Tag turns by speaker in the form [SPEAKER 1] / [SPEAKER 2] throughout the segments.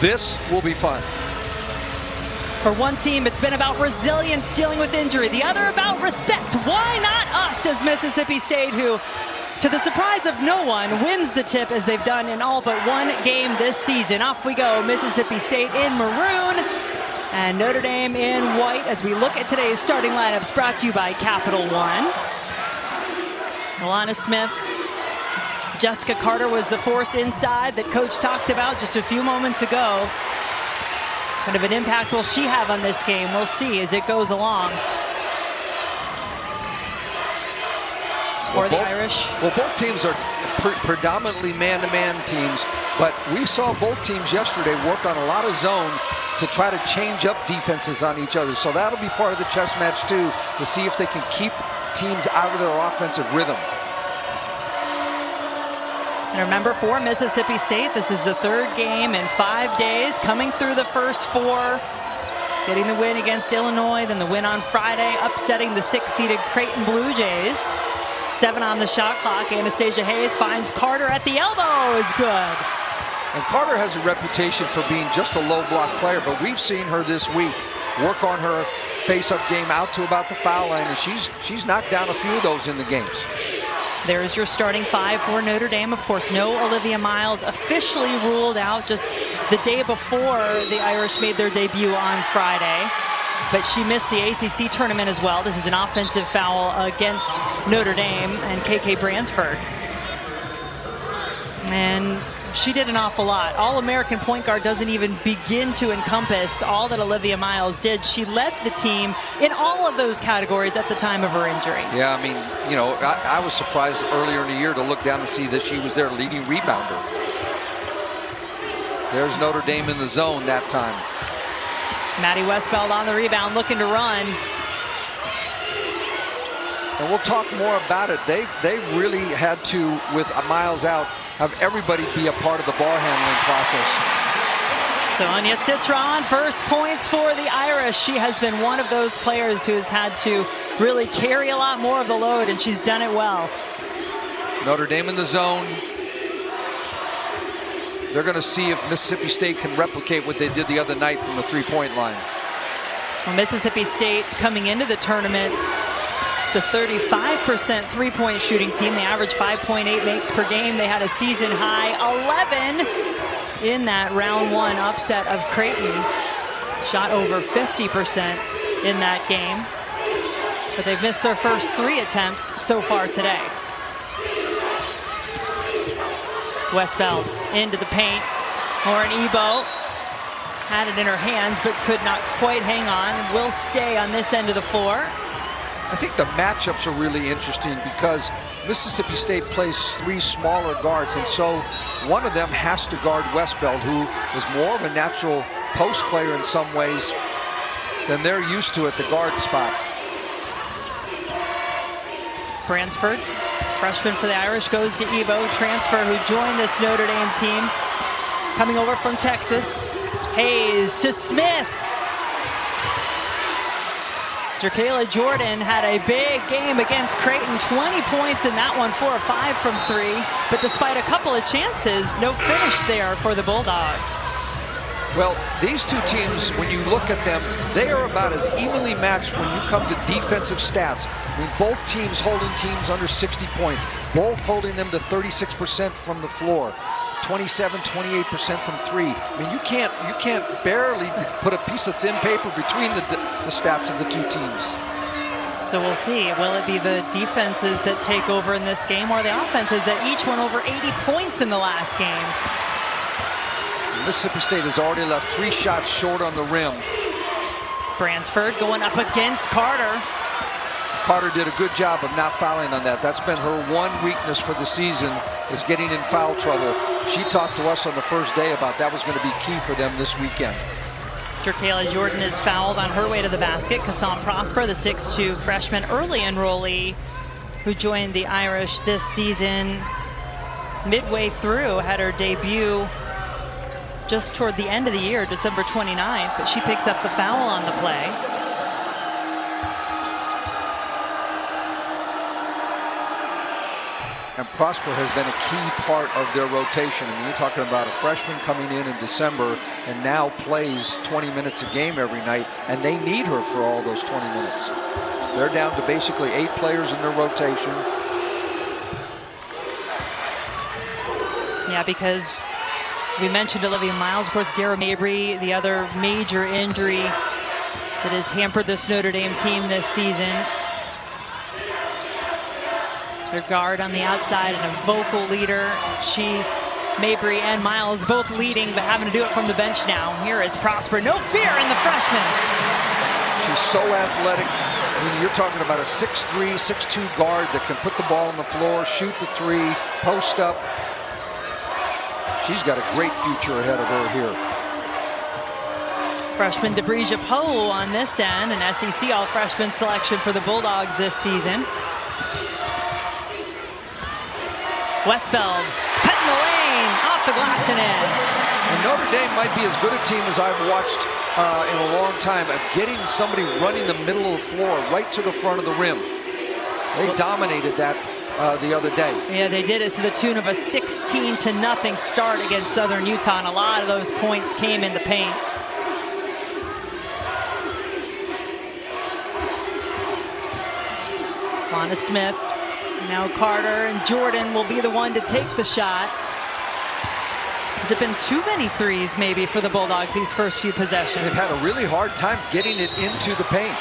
[SPEAKER 1] This will be fun.
[SPEAKER 2] For one team, it's been about resilience dealing with injury. The other about respect. Why not us as Mississippi State, who, to the surprise of no one, wins the tip as they've done in all but one game this season. Off we go, Mississippi State in maroon and Notre Dame in white as we look at today's starting lineups brought to you by Capital One. Alana Smith, Jessica Carter was the force inside that Coach talked about just a few moments ago. Kind of an impact will she have on this game? We'll see as it goes along. For the Irish.
[SPEAKER 1] Well, both teams are predominantly man-to-man teams, but we saw both teams yesterday work on a lot of zone to try to change up defenses on each other. So that'll be part of the chess match too, to see if they can keep teams out of their offensive rhythm.
[SPEAKER 2] And remember, for Mississippi State, this is the third game in 5 days, coming through the first four, getting the win against Illinois, then the win on Friday, upsetting the 6-seeded Creighton Blue Jays. 7 on the shot clock. Anastasia Hayes finds Carter at the elbow. Is good.
[SPEAKER 1] And Carter has a reputation for being just a low block player, but we've seen her this week work on her face-up game out to about the foul line, and she's knocked down a few of those in the games.
[SPEAKER 2] There's your starting five for Notre Dame. Of course, no Olivia Miles, officially ruled out just the day before the Irish made their debut on Friday. But she missed the ACC tournament as well. This is an offensive foul against Notre Dame and KK Bransford. And she did an awful lot. All-American point guard doesn't even begin to encompass all that Olivia Miles did. She led the team in all of those categories at the time of her injury.
[SPEAKER 1] Yeah, I mean, you know, I was surprised earlier in the year to look down and see that she was their leading rebounder. There's Notre Dame in the zone that time.
[SPEAKER 2] Maddie Westbeld on the rebound, looking to run.
[SPEAKER 1] And we'll talk more about it. They really had to, with Miles out, have everybody be a part of the ball handling process.
[SPEAKER 2] Sonia Citron, first points for the Irish. She has been one of those players who has had to really carry a lot more of the load, and she's done it well.
[SPEAKER 1] Notre Dame in the zone. They're going to see if Mississippi State can replicate what they did the other night from the three-point line.
[SPEAKER 2] Well, Mississippi State coming into the tournament, it's a 35% three-point shooting team. They average 5.8 makes per game. They had a season high 11 in that round one upset of Creighton. Shot over 50% in that game. But they've missed their first 3 attempts so far today. Westbeld into the paint. Lauren Ebo had it in her hands but could not quite hang on and will stay on this end of the floor.
[SPEAKER 1] I think the matchups are really interesting because Mississippi State plays 3 smaller guards, and so one of them has to guard Westbeld, who is more of a natural post player in some ways than they're used to at the guard spot.
[SPEAKER 2] Bransford, freshman for the Irish, goes to Ebo, transfer, who joined this Notre Dame team, coming over from Texas. Hayes to Smith. Jerkayla Jordan had a big game against Creighton, 20 points in that one, 4 or 5 from 3. But despite a couple of chances, no finish there for the Bulldogs.
[SPEAKER 1] Well, these two teams, when you look at them, they are about as evenly matched when you come to defensive stats. I mean, both teams holding teams under 60 points, both holding them to 36% from the floor, 27, 28% from 3. I mean, you can't barely put a piece of thin paper between the stats of the two teams.
[SPEAKER 2] So we'll see. Will it be the defenses that take over in this game, or the offenses that each won over 80 points in the last game?
[SPEAKER 1] Mississippi State has already left 3 shots short on the rim.
[SPEAKER 2] Bransford going up against Carter.
[SPEAKER 1] Carter did a good job of not fouling on that. That's been her one weakness for the season, is getting in foul trouble. She talked to us on the first day about that was going to be key for them this weekend.
[SPEAKER 2] Jerkayla Jordan is fouled on her way to the basket. Kassan Prosper, the 6'2 freshman early enrollee who joined the Irish this season, midway through, had her debut just toward the end of the year, December 29th, but she picks up the foul on the play.
[SPEAKER 1] And Prosper has been a key part of their rotation. I mean, you're talking about a freshman coming in December and now plays 20 minutes a game every night, and they need her for all those 20 minutes. They're down to basically 8 players in their rotation.
[SPEAKER 2] Yeah, because we mentioned Olivia Miles, of course, Dara Mabry, the other major injury that has hampered this Notre Dame team this season. Their guard on the outside and a vocal leader. Mabry and Miles both leading, but having to do it from the bench now. Here is Prosper. No fear in the freshman.
[SPEAKER 1] She's so athletic. I mean, you're talking about a 6'3", 6'2" guard that can put the ball on the floor, shoot the 3, post up. She's got a great future ahead of her here.
[SPEAKER 2] Freshman DeBreja Poe on this end, an SEC all-freshman selection for the Bulldogs this season. Westbeld, pet in the lane, off the glass and in.
[SPEAKER 1] And Notre Dame might be as good a team as I've watched in a long time of getting somebody running the middle of the floor right to the front of the rim. They dominated that the other day.
[SPEAKER 2] Yeah, they did it to the tune of a 16-0 start against Southern Utah, and a lot of those points came in the paint. Lana Smith. Now Carter and Jordan will be the one to take the shot. Has it been too many threes maybe for the Bulldogs these first few possessions?
[SPEAKER 1] They've had a really hard time getting it into the paint.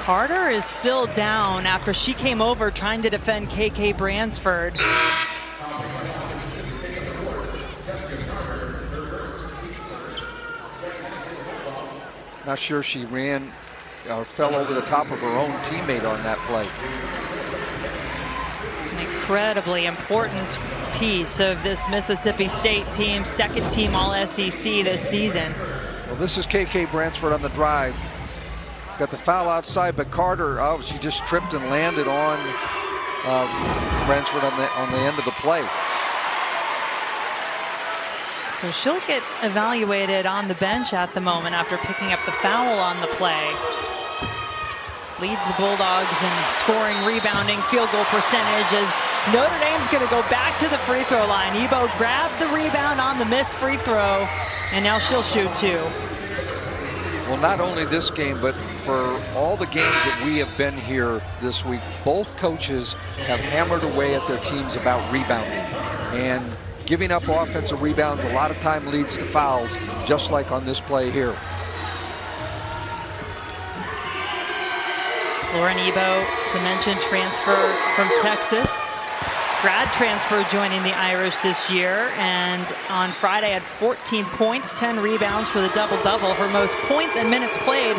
[SPEAKER 2] Carter is still down after she came over trying to defend KK Bransford.
[SPEAKER 1] Not sure she ran or fell over the top of her own teammate on that play.
[SPEAKER 2] An incredibly important piece of this Mississippi State team, second team All-SEC this season.
[SPEAKER 1] Well, this is KK Bransford on the drive. Got the foul outside, but Carter, oh, she just tripped and landed on Bransford on the end of the play.
[SPEAKER 2] So she'll get evaluated on the bench at the moment after picking up the foul on the play. Leads the Bulldogs in scoring, rebounding, field goal percentage as Notre Dame's going to go back to the free throw line. Ebo grabbed the rebound on the missed free throw, and now she'll shoot 2.
[SPEAKER 1] Well, not only this game, but for all the games that we have been here this week, both coaches have hammered away at their teams about rebounding. And giving up offensive rebounds a lot of time leads to fouls, just like on this play here.
[SPEAKER 2] Lauren Ebo, as I mentioned, transfer from Texas. Grad transfer joining the Irish this year, and on Friday had 14 points, 10 rebounds for the double-double. Her most points and minutes played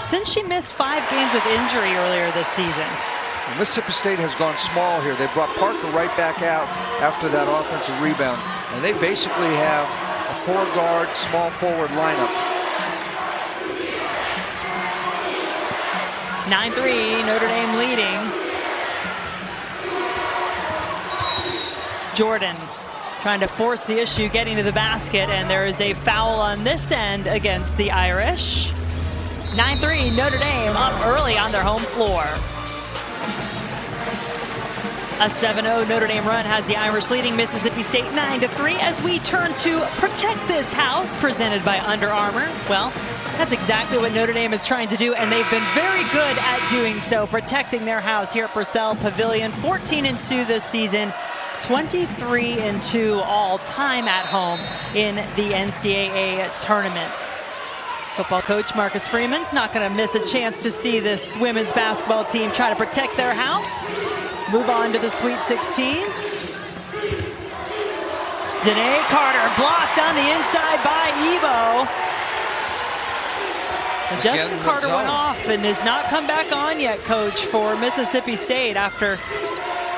[SPEAKER 2] since she missed 5 games with injury earlier this season.
[SPEAKER 1] Well, Mississippi State has gone small here. They brought Parker right back out after that offensive rebound, and they basically have a 4-guard, small forward lineup.
[SPEAKER 2] 9-3, Notre Dame leading. Jordan trying to force the issue, getting to the basket, and there is a foul on this end against the Irish. 9-3, Notre Dame up early on their home floor. A 7-0 Notre Dame run has the Irish leading Mississippi State 9-3 as we turn to Protect This House, presented by Under Armour. Well, that's exactly what Notre Dame is trying to do, and they've been very good at doing so, protecting their house here at Purcell Pavilion. 14-2 this season, 23-2 all-time at home in the NCAA tournament. Football coach Marcus Freeman's not going to miss a chance to see this women's basketball team try to protect their house. Move on to the Sweet 16. Danae Carter blocked on the inside by Ebo. Jessica Carter went off and has not come back on yet, coach, for Mississippi State after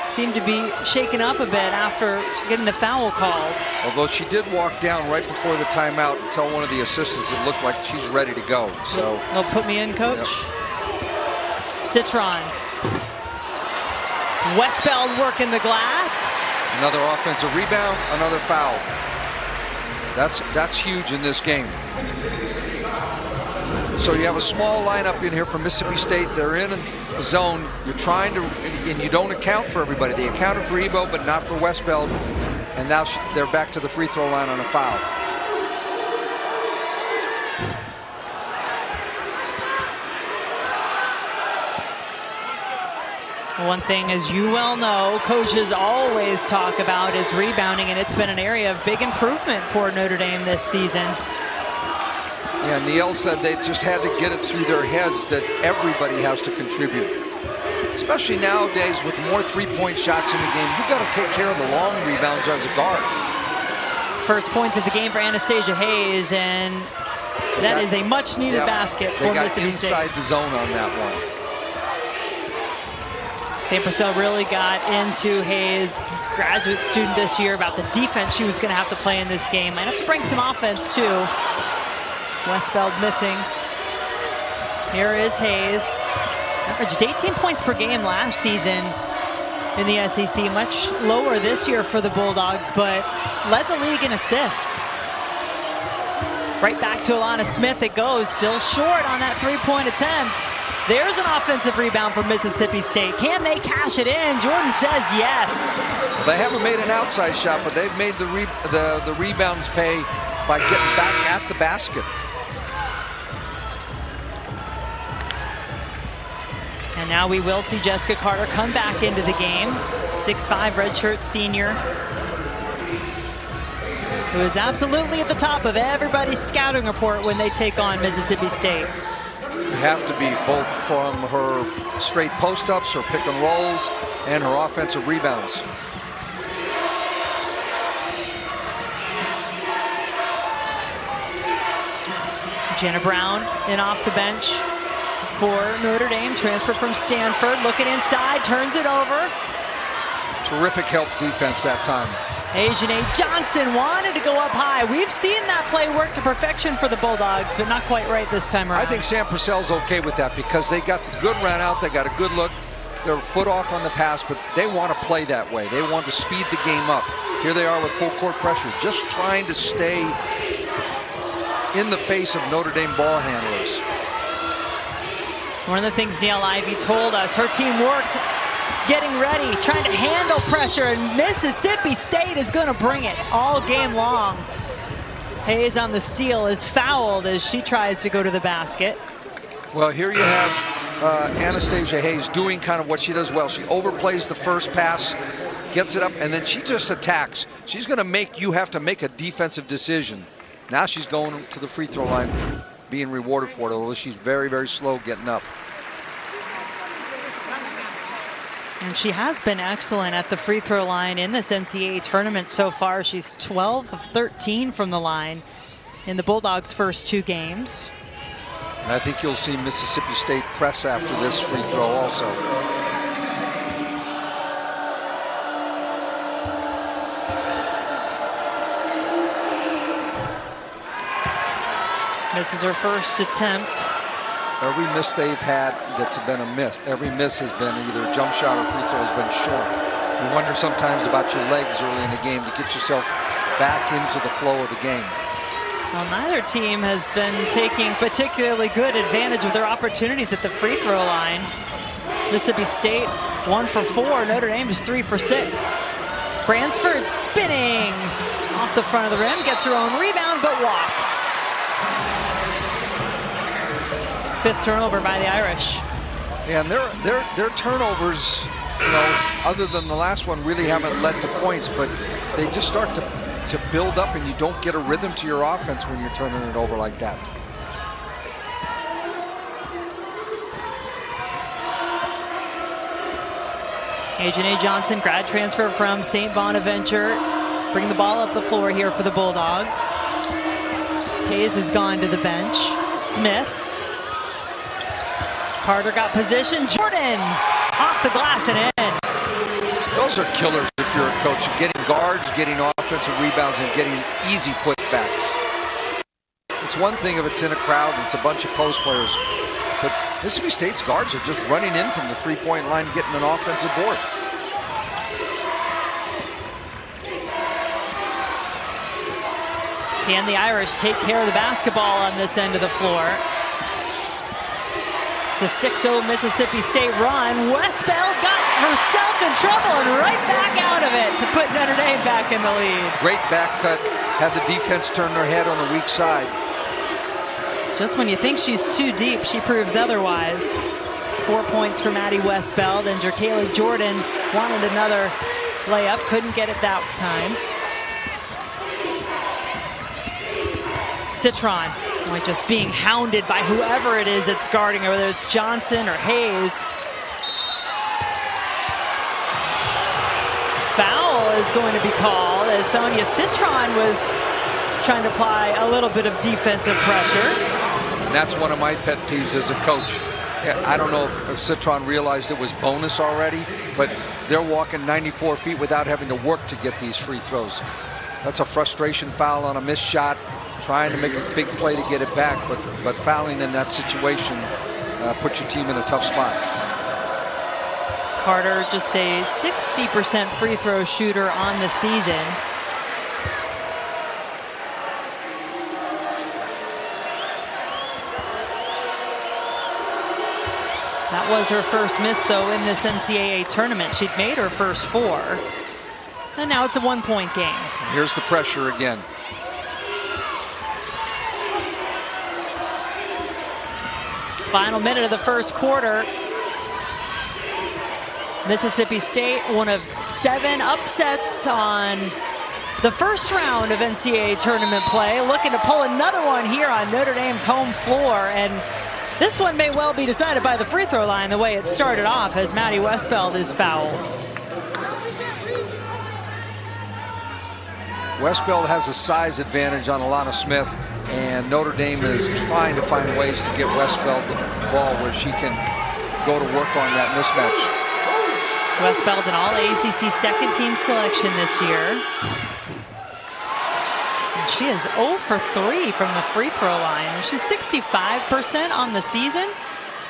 [SPEAKER 2] seemed to be shaken up a bit after getting the foul called.
[SPEAKER 1] Although she did walk down right before the timeout and tell one of the assistants it looked like she's ready to go. So
[SPEAKER 2] they'll put me in, coach. Yep. Citron. Westbeld working the glass.
[SPEAKER 1] Another offensive rebound, another foul. That's huge in this game. So you have a small lineup in here from Mississippi State. They're in a zone. You're trying to, and you don't account for everybody. They accounted for Ebo, but not for Westbeld. And now they're back to the free throw line on a foul.
[SPEAKER 2] One thing, as you well know, coaches always talk about is rebounding, and it's been an area of big improvement for Notre Dame this season.
[SPEAKER 1] Yeah, Neil said they just had to get it through their heads that everybody has to contribute. Especially nowadays with more three-point shots in the game, you've got to take care of the long rebounds as a guard.
[SPEAKER 2] First points of the game for Anastasia Hayes, and that is a much-needed basket for Mississippi State.
[SPEAKER 1] They got inside the zone on that one.
[SPEAKER 2] St. Purcell really got into Hayes, his graduate student this year, about the defense she was going to have to play in this game. Might have to bring some offense, too. Westbeld missing. Here is Hayes. Averaged 18 points per game last season in the SEC. Much lower this year for the Bulldogs, but led the league in assists. Right back to Alana Smith it goes. Still short on that three-point attempt. There's an offensive rebound for Mississippi State. Can they cash it in? Jordan says yes.
[SPEAKER 1] They haven't made an outside shot, but they've made the rebounds pay by getting back at the basket.
[SPEAKER 2] And now we will see Jessica Carter come back into the game. 6'5" redshirt senior, who is absolutely at the top of everybody's scouting report when they take on Mississippi State.
[SPEAKER 1] You have to be, both from her straight post-ups, her pick and rolls, and her offensive rebounds.
[SPEAKER 2] Jenna Brown in off the bench for Notre Dame, transfer from Stanford, looking inside, turns it over.
[SPEAKER 1] Terrific help defense that time.
[SPEAKER 2] Ajahnay Johnson wanted to go up high. We've seen that play work to perfection for the Bulldogs, but not quite right this time around.
[SPEAKER 1] I think Sam Purcell's okay with that because they got the good run out, they got a good look. They're a foot off on the pass, but they want to play that way. They want to speed the game up. Here they are with full court pressure, just trying to stay in the face of Notre Dame ball handlers.
[SPEAKER 2] One of the things Neil Ivey told us, her team worked getting ready, trying to handle pressure, and Mississippi State is going to bring it all game long. Hayes on the steal is fouled as she tries to go to the basket.
[SPEAKER 1] Well, here you have Anastasia Hayes doing kind of what she does well. She overplays the first pass, gets it up, and then she just attacks. She's going to make you have to make a defensive decision. Now she's going to the free throw line, being rewarded for it, although she's very, very slow getting up.
[SPEAKER 2] And she has been excellent at the free throw line in this NCAA tournament so far. She's 12 of 13 from the line in the Bulldogs' first two games.
[SPEAKER 1] And I think you'll see Mississippi State press after this free throw also.
[SPEAKER 2] Misses her first attempt.
[SPEAKER 1] Every miss they've had that's been a miss. Every miss has been either a jump shot or free throw has been short. You wonder sometimes about your legs early in the game to get yourself back into the flow of the game.
[SPEAKER 2] Well, neither team has been taking particularly good advantage of their opportunities at the free throw line. Mississippi State 1 for 4. Notre Dame is 3 for 6. Bransford spinning off the front of the rim, gets her own rebound, but walks. Fifth turnover by the Irish.
[SPEAKER 1] Yeah, and their turnovers, you know, other than the last one, really haven't led to points, but they just start to build up, and you don't get a rhythm to your offense when you're turning it over like that.
[SPEAKER 2] Ajahnay Johnson, grad transfer from St. Bonaventure, bring the ball up the floor here for the Bulldogs. Hayes has gone to the bench. Smith. Carter got position. Jordan off the glass and in.
[SPEAKER 1] Those are killers if you're a coach. Getting guards, getting offensive rebounds, and getting easy putbacks. It's one thing if it's in a crowd and it's a bunch of post players, but Mississippi State's guards are just running in from the three-point line, getting an offensive board.
[SPEAKER 2] Can the Irish take care of the basketball on this end of the floor? It's a 6-0 Mississippi State run. Westbeld got herself in trouble and right back out of it to put Notre Dame back in the lead.
[SPEAKER 1] Great back cut. Had the defense turn their head on the weak side.
[SPEAKER 2] Just when you think she's too deep, she proves otherwise. 4 points for Maddie Westbeld, and Jerkaylee Jordan wanted another layup. Couldn't get it that time. Citron just being hounded by whoever it is that's guarding her, whether it's Johnson or Hayes. Foul is going to be called as Sonia Citron was trying to apply a little bit of defensive pressure.
[SPEAKER 1] And that's one of my pet peeves as a coach. I don't know if Citron realized it was bonus already, but they're walking 94 feet without having to work to get these free throws. That's a frustration foul on a missed shot, trying to make a big play to get it back, but fouling in that situation puts your team in a tough spot.
[SPEAKER 2] Carter just a 60% free throw shooter on the season. That was her first miss, though, in this NCAA tournament. She'd made her first 4. And now it's a 1-point game.
[SPEAKER 1] Here's the pressure again.
[SPEAKER 2] Final minute of the first quarter. Mississippi State, one of 7 upsets on the first round of NCAA tournament play, looking to pull another one here on Notre Dame's home floor. And this one may well be decided by the free throw line the way it started off, as Maddie Westbeld is fouled.
[SPEAKER 1] Westbeld has a size advantage on Alana Smith, and Notre Dame is trying to find ways to get Westbeld the ball where she can go to work on that mismatch.
[SPEAKER 2] Westbeld, an all-ACC second-team selection this year. And she is 0 for 3 from the free throw line. She's 65% on the season.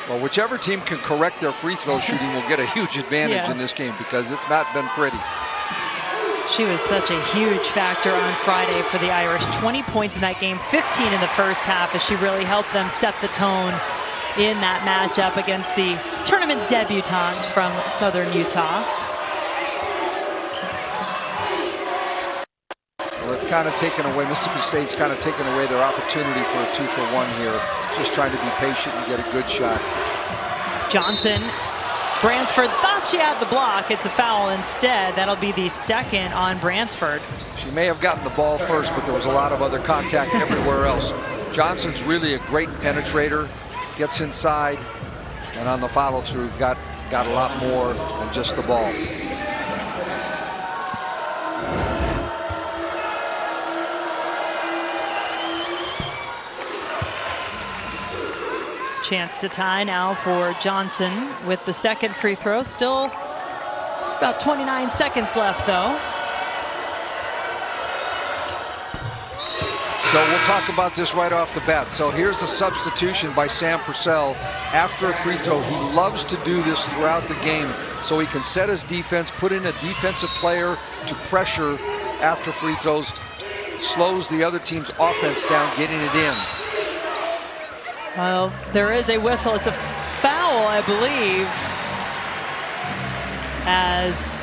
[SPEAKER 1] Well, whichever team can correct their free throw shooting will get a huge advantage in this game, because it's not been pretty.
[SPEAKER 2] She was such a huge factor on Friday for the Irish. 20 points in that game, 15 in the first half, as she really helped them set the tone in that matchup against the tournament debutantes from Southern Utah.
[SPEAKER 1] Well, they've kind of taken away, Mississippi State's kind of taken away their opportunity for a 2-for-1 here. Just trying to be patient and get a good shot.
[SPEAKER 2] Johnson, Bransford thought she had the block. It's a foul instead. That'll be the second on Bransford.
[SPEAKER 1] She may have gotten the ball first, but there was a lot of other contact everywhere else. Johnson's really a great penetrator, gets inside, and on the follow-through got a lot more than just the ball.
[SPEAKER 2] Chance to tie now for Johnson with the second free throw. Still, it's about 29 seconds left, though.
[SPEAKER 1] So we'll talk about this right off the bat. So here's a substitution by Sam Purcell after a free throw. He loves to do this throughout the game so he can set his defense, put in a defensive player to pressure after free throws, slows the other team's offense down, getting it in.
[SPEAKER 2] Well, there is a whistle. It's a foul, I believe, as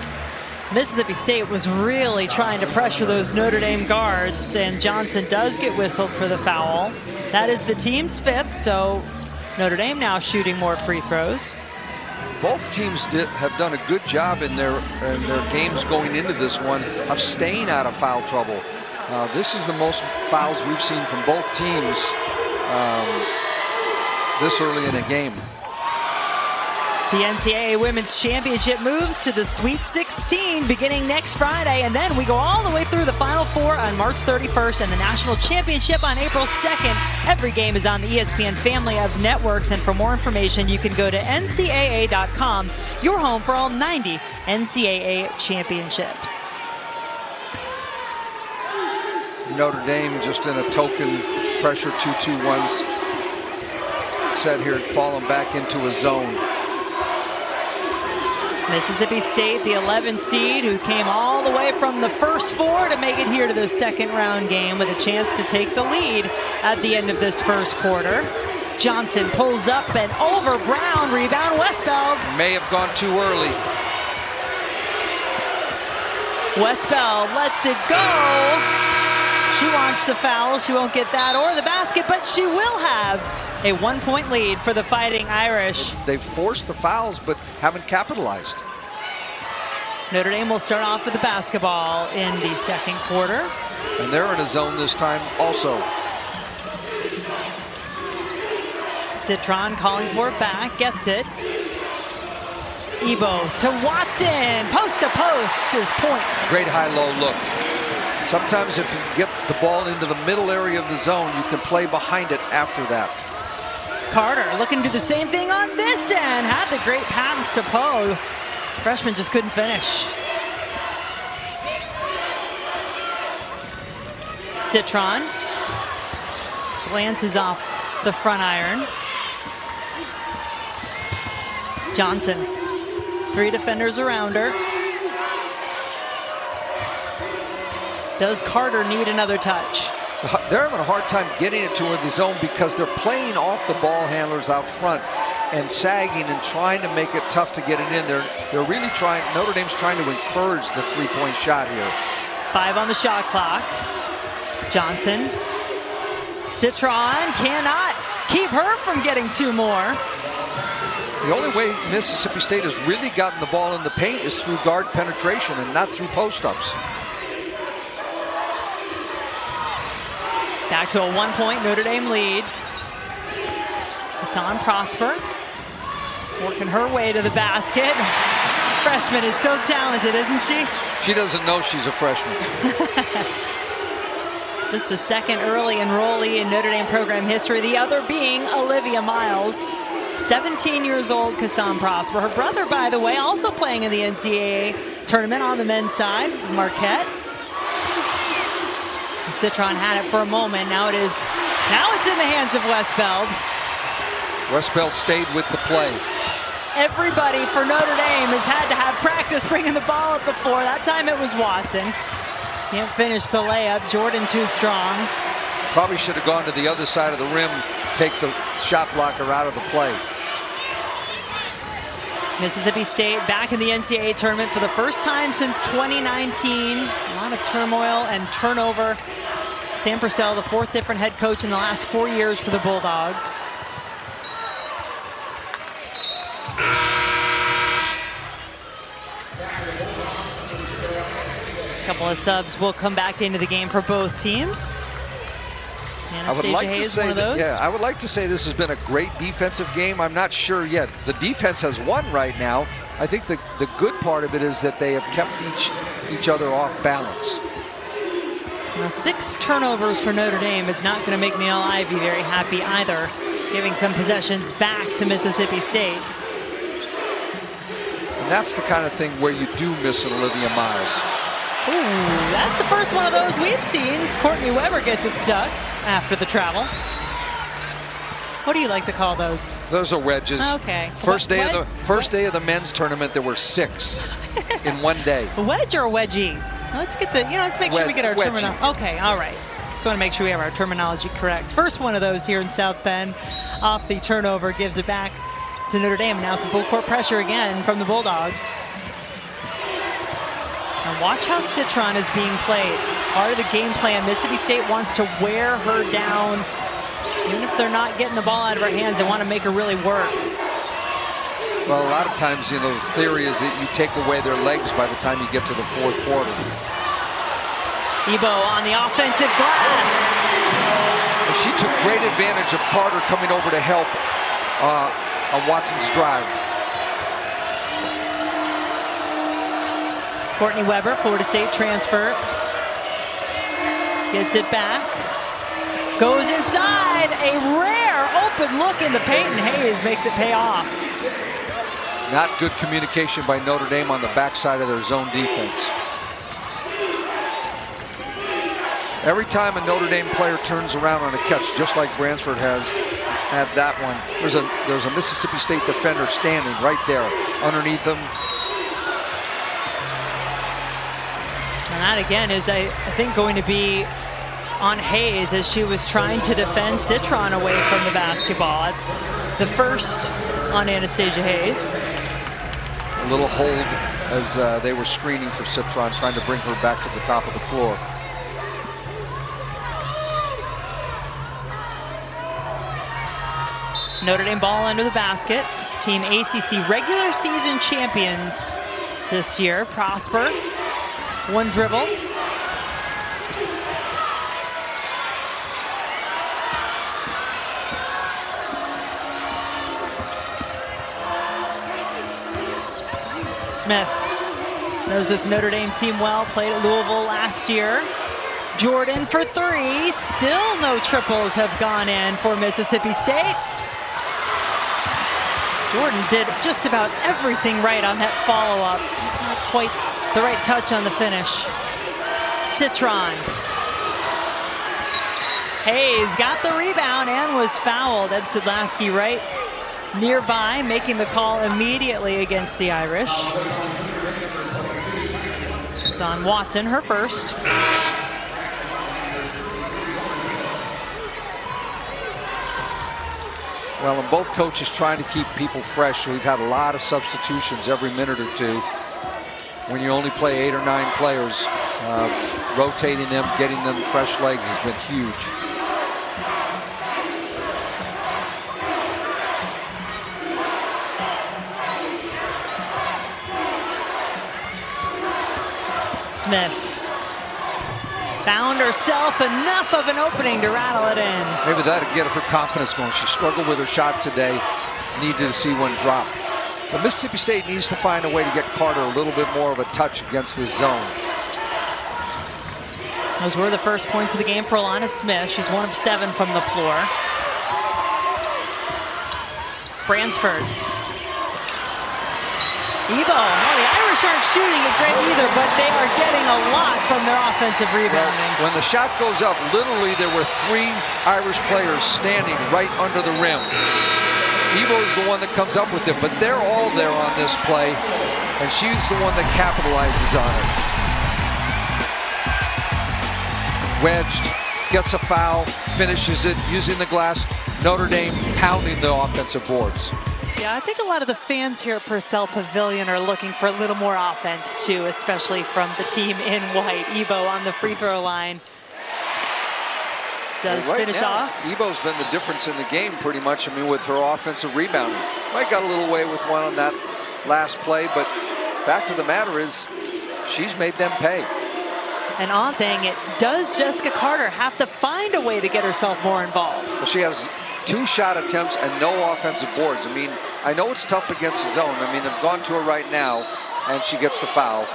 [SPEAKER 2] Mississippi State was really trying to pressure those Notre Dame guards, and Johnson does get whistled for the foul. That is the team's 5th, so Notre Dame now shooting more free throws.
[SPEAKER 1] Both teams have done a good job in their games going into this one of staying out of foul trouble. This is the most fouls we've seen from both teams this early in a game.
[SPEAKER 2] The NCAA Women's Championship moves to the Sweet 16 beginning next Friday, and then we go all the way through the Final Four on March 31st and the National Championship on April 2nd. Every game is on the ESPN family of networks, and for more information, you can go to ncaa.com, your home for all 90 NCAA championships.
[SPEAKER 1] Notre Dame just in a token pressure 2-2-1 set here, falling back into a zone.
[SPEAKER 2] Mississippi State, the 11 seed, who came all the way from the first 4 to make it here to the second round game with a chance to take the lead at the end of this first quarter. Johnson pulls up and over Brown. Rebound Westbeld.
[SPEAKER 1] May have gone too early.
[SPEAKER 2] Westbeld lets it go. She wants the foul. She won't get that or the basket, but she will have a 1-point lead for the Fighting Irish.
[SPEAKER 1] They've forced the fouls, but haven't capitalized.
[SPEAKER 2] Notre Dame will start off with the basketball in the second quarter.
[SPEAKER 1] And they're in a zone this time also.
[SPEAKER 2] Citron calling for it back, gets it. Ebo to Watson, post to post is points.
[SPEAKER 1] Great high-low look. Sometimes if you get the ball into the middle area of the zone, you can play behind it after that.
[SPEAKER 2] Carter looking to do the same thing on this end. Had the great pass to Poe. Freshman just couldn't finish. Citron glances off the front iron. Johnson, 3 defenders around her. Does Carter need another touch?
[SPEAKER 1] They're having a hard time getting it to her in the zone because they're playing off the ball handlers out front and sagging and trying to make it tough to get it in. They're really trying, Notre Dame's trying to encourage the three-point shot here.
[SPEAKER 2] 5 on the shot clock. Johnson. Citron cannot keep her from getting 2 more.
[SPEAKER 1] The only way Mississippi State has really gotten the ball in the paint is through guard penetration and not through post-ups.
[SPEAKER 2] Back to a 1-point Notre Dame lead. Hassan Prosper working her way to the basket. This freshman is so talented, isn't she?
[SPEAKER 1] She doesn't know she's a freshman.
[SPEAKER 2] Just the second early enrollee in Notre Dame program history, the other being Olivia Miles. 17 years old, Hassan Prosper. Her brother, by the way, also playing in the NCAA tournament on the men's side, Marquette. Citron had it for a moment. Now it's in the hands of Westbeld.
[SPEAKER 1] Westbeld stayed with the play.
[SPEAKER 2] Everybody for Notre Dame has had to have practice bringing the ball up before. That time it was Watson. Can't finish the layup. Jordan too strong.
[SPEAKER 1] Probably should have gone to the other side of the rim, take the shot blocker out of the play.
[SPEAKER 2] Mississippi State back in the NCAA tournament for the first time since 2019. A lot of turmoil and turnover. Sam Purcell, the 4th different head coach in the last 4 years for the Bulldogs. A couple of subs will come back into the game for both teams. Anastasia Hayes, one of those.
[SPEAKER 1] Yeah, I would like to say this has been a great defensive game. I'm not sure yet. The defense has won right now. I think the good part of it is that they have kept each other off balance.
[SPEAKER 2] Now 6 turnovers for Notre Dame is not going to make Neil Ivey very happy either, giving some possessions back to Mississippi State.
[SPEAKER 1] And that's the kind of thing where you do miss an Olivia Miles.
[SPEAKER 2] Ooh, that's the first one of those we've seen. Courtney Weber gets it stuck after the travel. What do you like to call those?
[SPEAKER 1] Those are wedges.
[SPEAKER 2] Okay.
[SPEAKER 1] First day of the men's tournament, there were 6 in one day.
[SPEAKER 2] A wedge or a wedgie? Let's get let's make sure we get our terminology. Okay, all right. Just want to make sure we have our terminology correct. First one of those here in South Bend. Off the turnover, gives it back to Notre Dame. Now some full court pressure again from the Bulldogs. And watch how Citron is being played. Part of the game plan, Mississippi State wants to wear her down. Even if they're not getting the ball out of her hands, they want to make her really work.
[SPEAKER 1] Well, a lot of times, the theory is that you take away their legs by the time you get to the 4th quarter.
[SPEAKER 2] Ebo on the offensive glass.
[SPEAKER 1] And she took great advantage of Carter coming over to help on Watson's drive.
[SPEAKER 2] Courtney Weber, Florida State transfer. Gets it back. Goes inside. A rare open look in the paint, and Hayes makes it pay off.
[SPEAKER 1] Not good communication by Notre Dame on the backside of their zone defense. Every time a Notre Dame player turns around on a catch, just like Bransford has had that one, there's a Mississippi State defender standing right there underneath them. And
[SPEAKER 2] that again is, I think, going to be on Hayes as she was trying to defend Citron away from the basketball. It's the first on Anastasia Hayes.
[SPEAKER 1] A little hold as they were screening for Citron, trying to bring her back to the top of the floor.
[SPEAKER 2] Notre Dame ball under the basket. This team ACC regular season champions this year. Prosper, one dribble. Smith knows this Notre Dame team well, played at Louisville last year. Jordan for three, still no triples have gone in for Mississippi State. Jordan did just about everything right on that follow-up. He's not quite the right touch on the finish. Citron. Hayes got the rebound and was fouled. Ed Sidlasky right nearby, making the call immediately against the Irish. It's on Watson, her first.
[SPEAKER 1] Well, and both coaches trying to keep people fresh. We've had a lot of substitutions every minute or two. When you only play 8 or 9 players, rotating them, getting them fresh legs has been huge.
[SPEAKER 2] Smith found herself enough of an opening to rattle it in.
[SPEAKER 1] Maybe that'll get her confidence going. She struggled with her shot today. Needed to see one drop. But Mississippi State needs to find a way to get Carter a little bit more of a touch against this zone.
[SPEAKER 2] Those were the first points of the game for Alana Smith. She's 1 of 7 from the floor. Bransford. Ebo. Well, the Irish aren't shooting it great either, but they are getting a lot from their offensive rebounding.
[SPEAKER 1] Well, when the shot goes up, literally there were 3 Irish players standing right under the rim. Ebo's the one that comes up with it, but they're all there on this play, and she's the one that capitalizes on it. Wedged, gets a foul, finishes it using the glass. Notre Dame pounding the offensive boards.
[SPEAKER 2] Yeah, I think a lot of the fans here at Purcell Pavilion are looking for a little more offense too, especially from the team in white. Ebo on the free throw line. Does
[SPEAKER 1] right
[SPEAKER 2] finish
[SPEAKER 1] now,
[SPEAKER 2] off.
[SPEAKER 1] Ebo's been the difference in the game pretty much. I mean, with her offensive rebounding. Might got a little way with one on that last play, but fact of the matter is she's made them pay.
[SPEAKER 2] And on saying it, does Jessica Carter have to find a way to get herself more involved?
[SPEAKER 1] Well, she has 2 shot attempts and no offensive boards. I mean, I know it's tough against the zone. I mean, they've gone to her right now, and she gets the foul.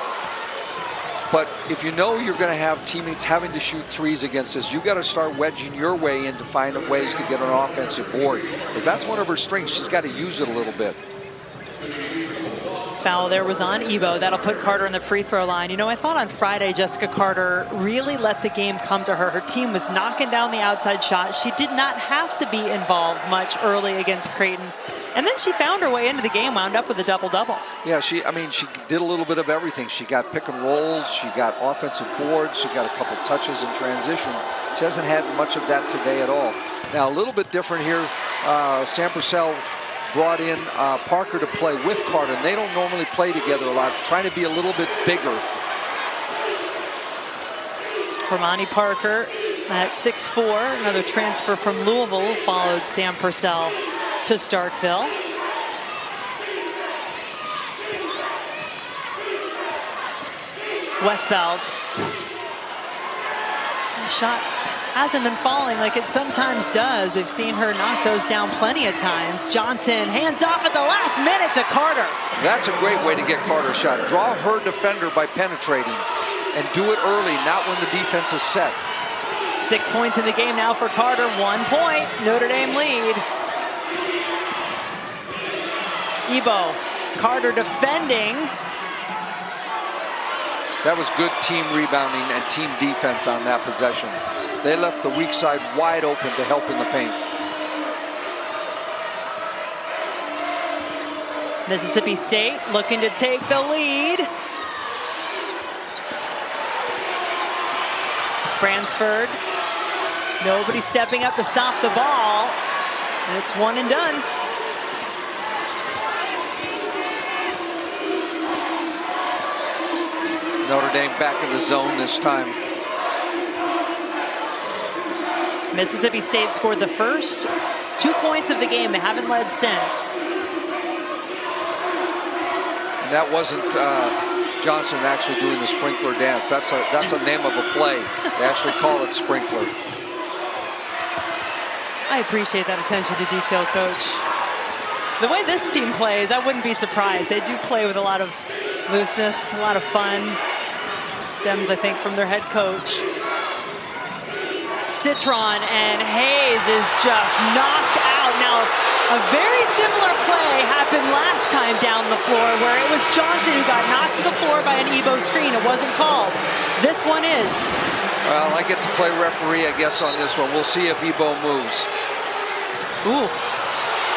[SPEAKER 1] But if you know you're going to have teammates having to shoot threes against this, you got to start wedging your way in to find ways to get an offensive board, because that's one of her strengths. She's got to use it a little bit.
[SPEAKER 2] Foul there was on Ebo. That'll put Carter in the free throw line. You know, I thought on Friday Jessica Carter really let the game come to her. Her team was knocking down the outside shot. She did not have to be involved much early against Creighton. And then she found her way into the game, wound up with a double-double.
[SPEAKER 1] Yeah, she did a little bit of everything. She got pick and rolls, she got offensive boards, she got a couple touches in transition. She hasn't had much of that today at all. Now, a little bit different here. Sam Purcell brought in Parker to play with Carter, and they don't normally play together a lot, trying to be a little bit bigger.
[SPEAKER 2] Hermione Parker at 6'4", another transfer from Louisville, followed Sam Purcell to Starkville. Westbeld. The shot hasn't been falling like it sometimes does. We've seen her knock those down plenty of times. Johnson hands off at the last minute to Carter.
[SPEAKER 1] That's a great way to get Carter's shot. Draw her defender by penetrating and do it early, not when the defense is set.
[SPEAKER 2] 6 points in the game now for Carter. 1 point, Notre Dame lead. Ebo, Carter defending.
[SPEAKER 1] That was good team rebounding and team defense on that possession. They left the weak side wide open to help in the paint.
[SPEAKER 2] Mississippi State looking to take the lead. Bransford Nobody stepping up to stop the ball. And it's one and done.
[SPEAKER 1] Notre Dame back in the zone this time.
[SPEAKER 2] Mississippi State scored the first 2 points of the game. They haven't led since.
[SPEAKER 1] And that wasn't Johnson actually doing the sprinkler dance. That's a name of a play. They actually call it sprinkler.
[SPEAKER 2] I appreciate that attention to detail, Coach. The way this team plays, I wouldn't be surprised. They do play with a lot of looseness, a lot of fun. Stems, I think, from their head coach. Citron, and Hayes is just knocked out. Now, a very similar play happened last time down the floor where it was Johnson who got knocked to the floor by an Ebo screen. It wasn't called. This one is.
[SPEAKER 1] Well, I get to play referee, I guess, on this one. We'll see if Ebo moves.
[SPEAKER 2] Ooh,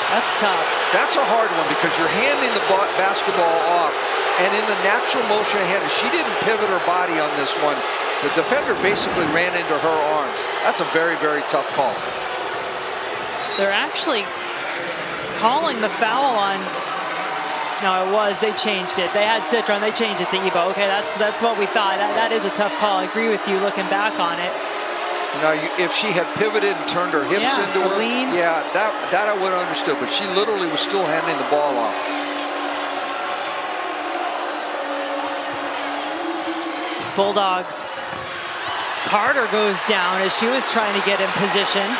[SPEAKER 2] that's tough.
[SPEAKER 1] That's a hard one because you're handing the basketball off, and in the natural motion of hand, she didn't pivot her body on this one. The defender basically ran into her arms. That's a very, very tough call.
[SPEAKER 2] They're actually calling the foul on. No, it was. They changed it. They had Citron. They changed it to Ebo. Okay, that's what we thought. That is a tough call. I agree with you looking back on it.
[SPEAKER 1] You know, if she had pivoted and turned her hips into her,
[SPEAKER 2] lean.
[SPEAKER 1] yeah, that I would have understood. But she literally was still handing the ball off.
[SPEAKER 2] Bulldogs. Carter goes down as she was trying to get in position.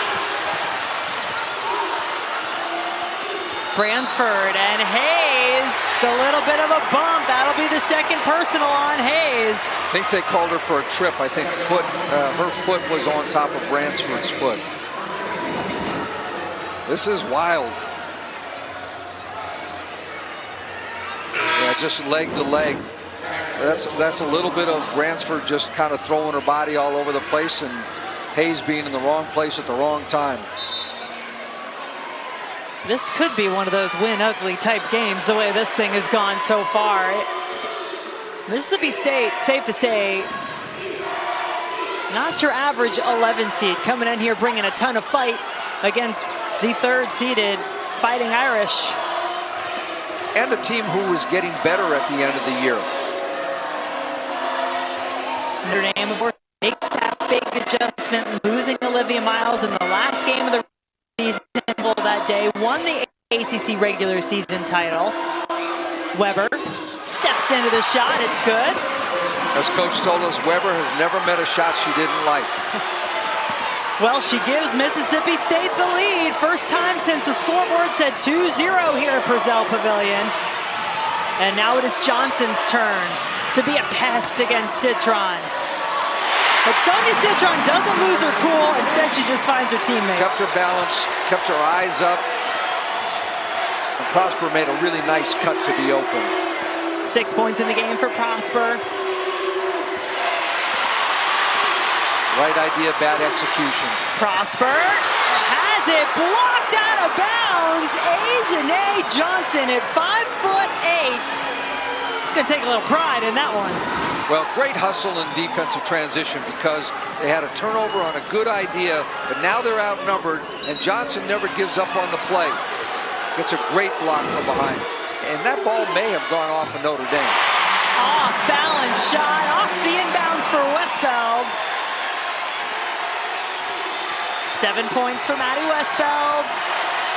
[SPEAKER 2] Bransford and Hayes, the little bit of a bump. That'll be the second personal on Hayes.
[SPEAKER 1] I think they called her for a trip. I think her foot was on top of Bransford's foot. This is wild. Yeah, just leg to leg. That's a little bit of Bransford just kind of throwing her body all over the place and Hayes being in the wrong place at the wrong time.
[SPEAKER 2] This could be one of those win ugly type games the way this thing has gone so far. Mississippi State, safe to say, not your average 11 seed, coming in here bringing a ton of fight against the third seeded Fighting Irish.
[SPEAKER 1] And a team who was getting better at the end of the year.
[SPEAKER 2] Notre Dame, of course, make that big adjustment, losing Olivia Miles in the last game of the season that day, won the ACC regular season title. Weber steps into the shot, it's good.
[SPEAKER 1] As Coach told us, Weber has never met a shot she didn't like.
[SPEAKER 2] Well, she gives Mississippi State the lead. First time since the scoreboard said 2-0 here at Purcell Pavilion. And now it is Johnson's turn to be a pest against Citron. But Sonia Citron doesn't lose her cool. Instead, she just finds her teammate.
[SPEAKER 1] Kept her balance, kept her eyes up. And Prosper made a really nice cut to be open.
[SPEAKER 2] 6 points in the game for Prosper.
[SPEAKER 1] Right idea, bad execution.
[SPEAKER 2] Prosper has it blocked out of bounds. Ajane Johnson at 5'8". She's going to take a little pride in that one.
[SPEAKER 1] Well, great hustle in defensive transition because they had a turnover on a good idea, but now they're outnumbered, and Johnson never gives up on the play. Gets a great block from behind. And that ball may have gone off of Notre Dame.
[SPEAKER 2] Off balance shot, off the inbounds for Westbeld. 7 points for Maddie Westbeld.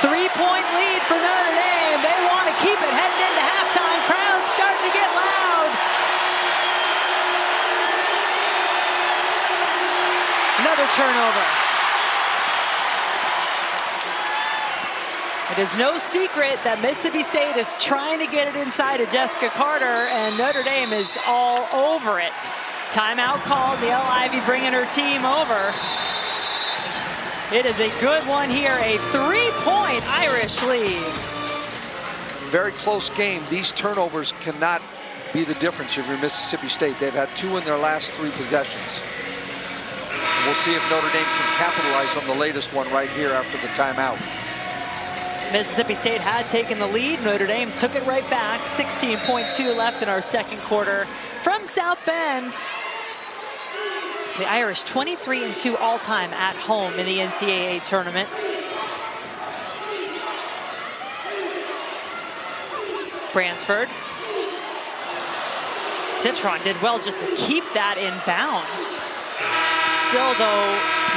[SPEAKER 2] 3-point lead for Notre Dame. They want to keep it heading into halftime. Crowd's starting to get loud. Another turnover. It is no secret that Mississippi State is trying to get it inside of Jessica Carter, and Notre Dame is all over it. Timeout called. The Ivy bringing her team over. It is a good one here, a 3-point Irish lead.
[SPEAKER 1] Very close game. These turnovers cannot be the difference if you're Mississippi State. They've had 2 in their last 3 possessions. We'll see if Notre Dame can capitalize on the latest one right here after the timeout.
[SPEAKER 2] Mississippi State had taken the lead. Notre Dame took it right back. 16.2 left in our second quarter from South Bend. The Irish 23-2 all-time at home in the NCAA tournament. Bransford. Citron did well just to keep that in bounds. Still, though,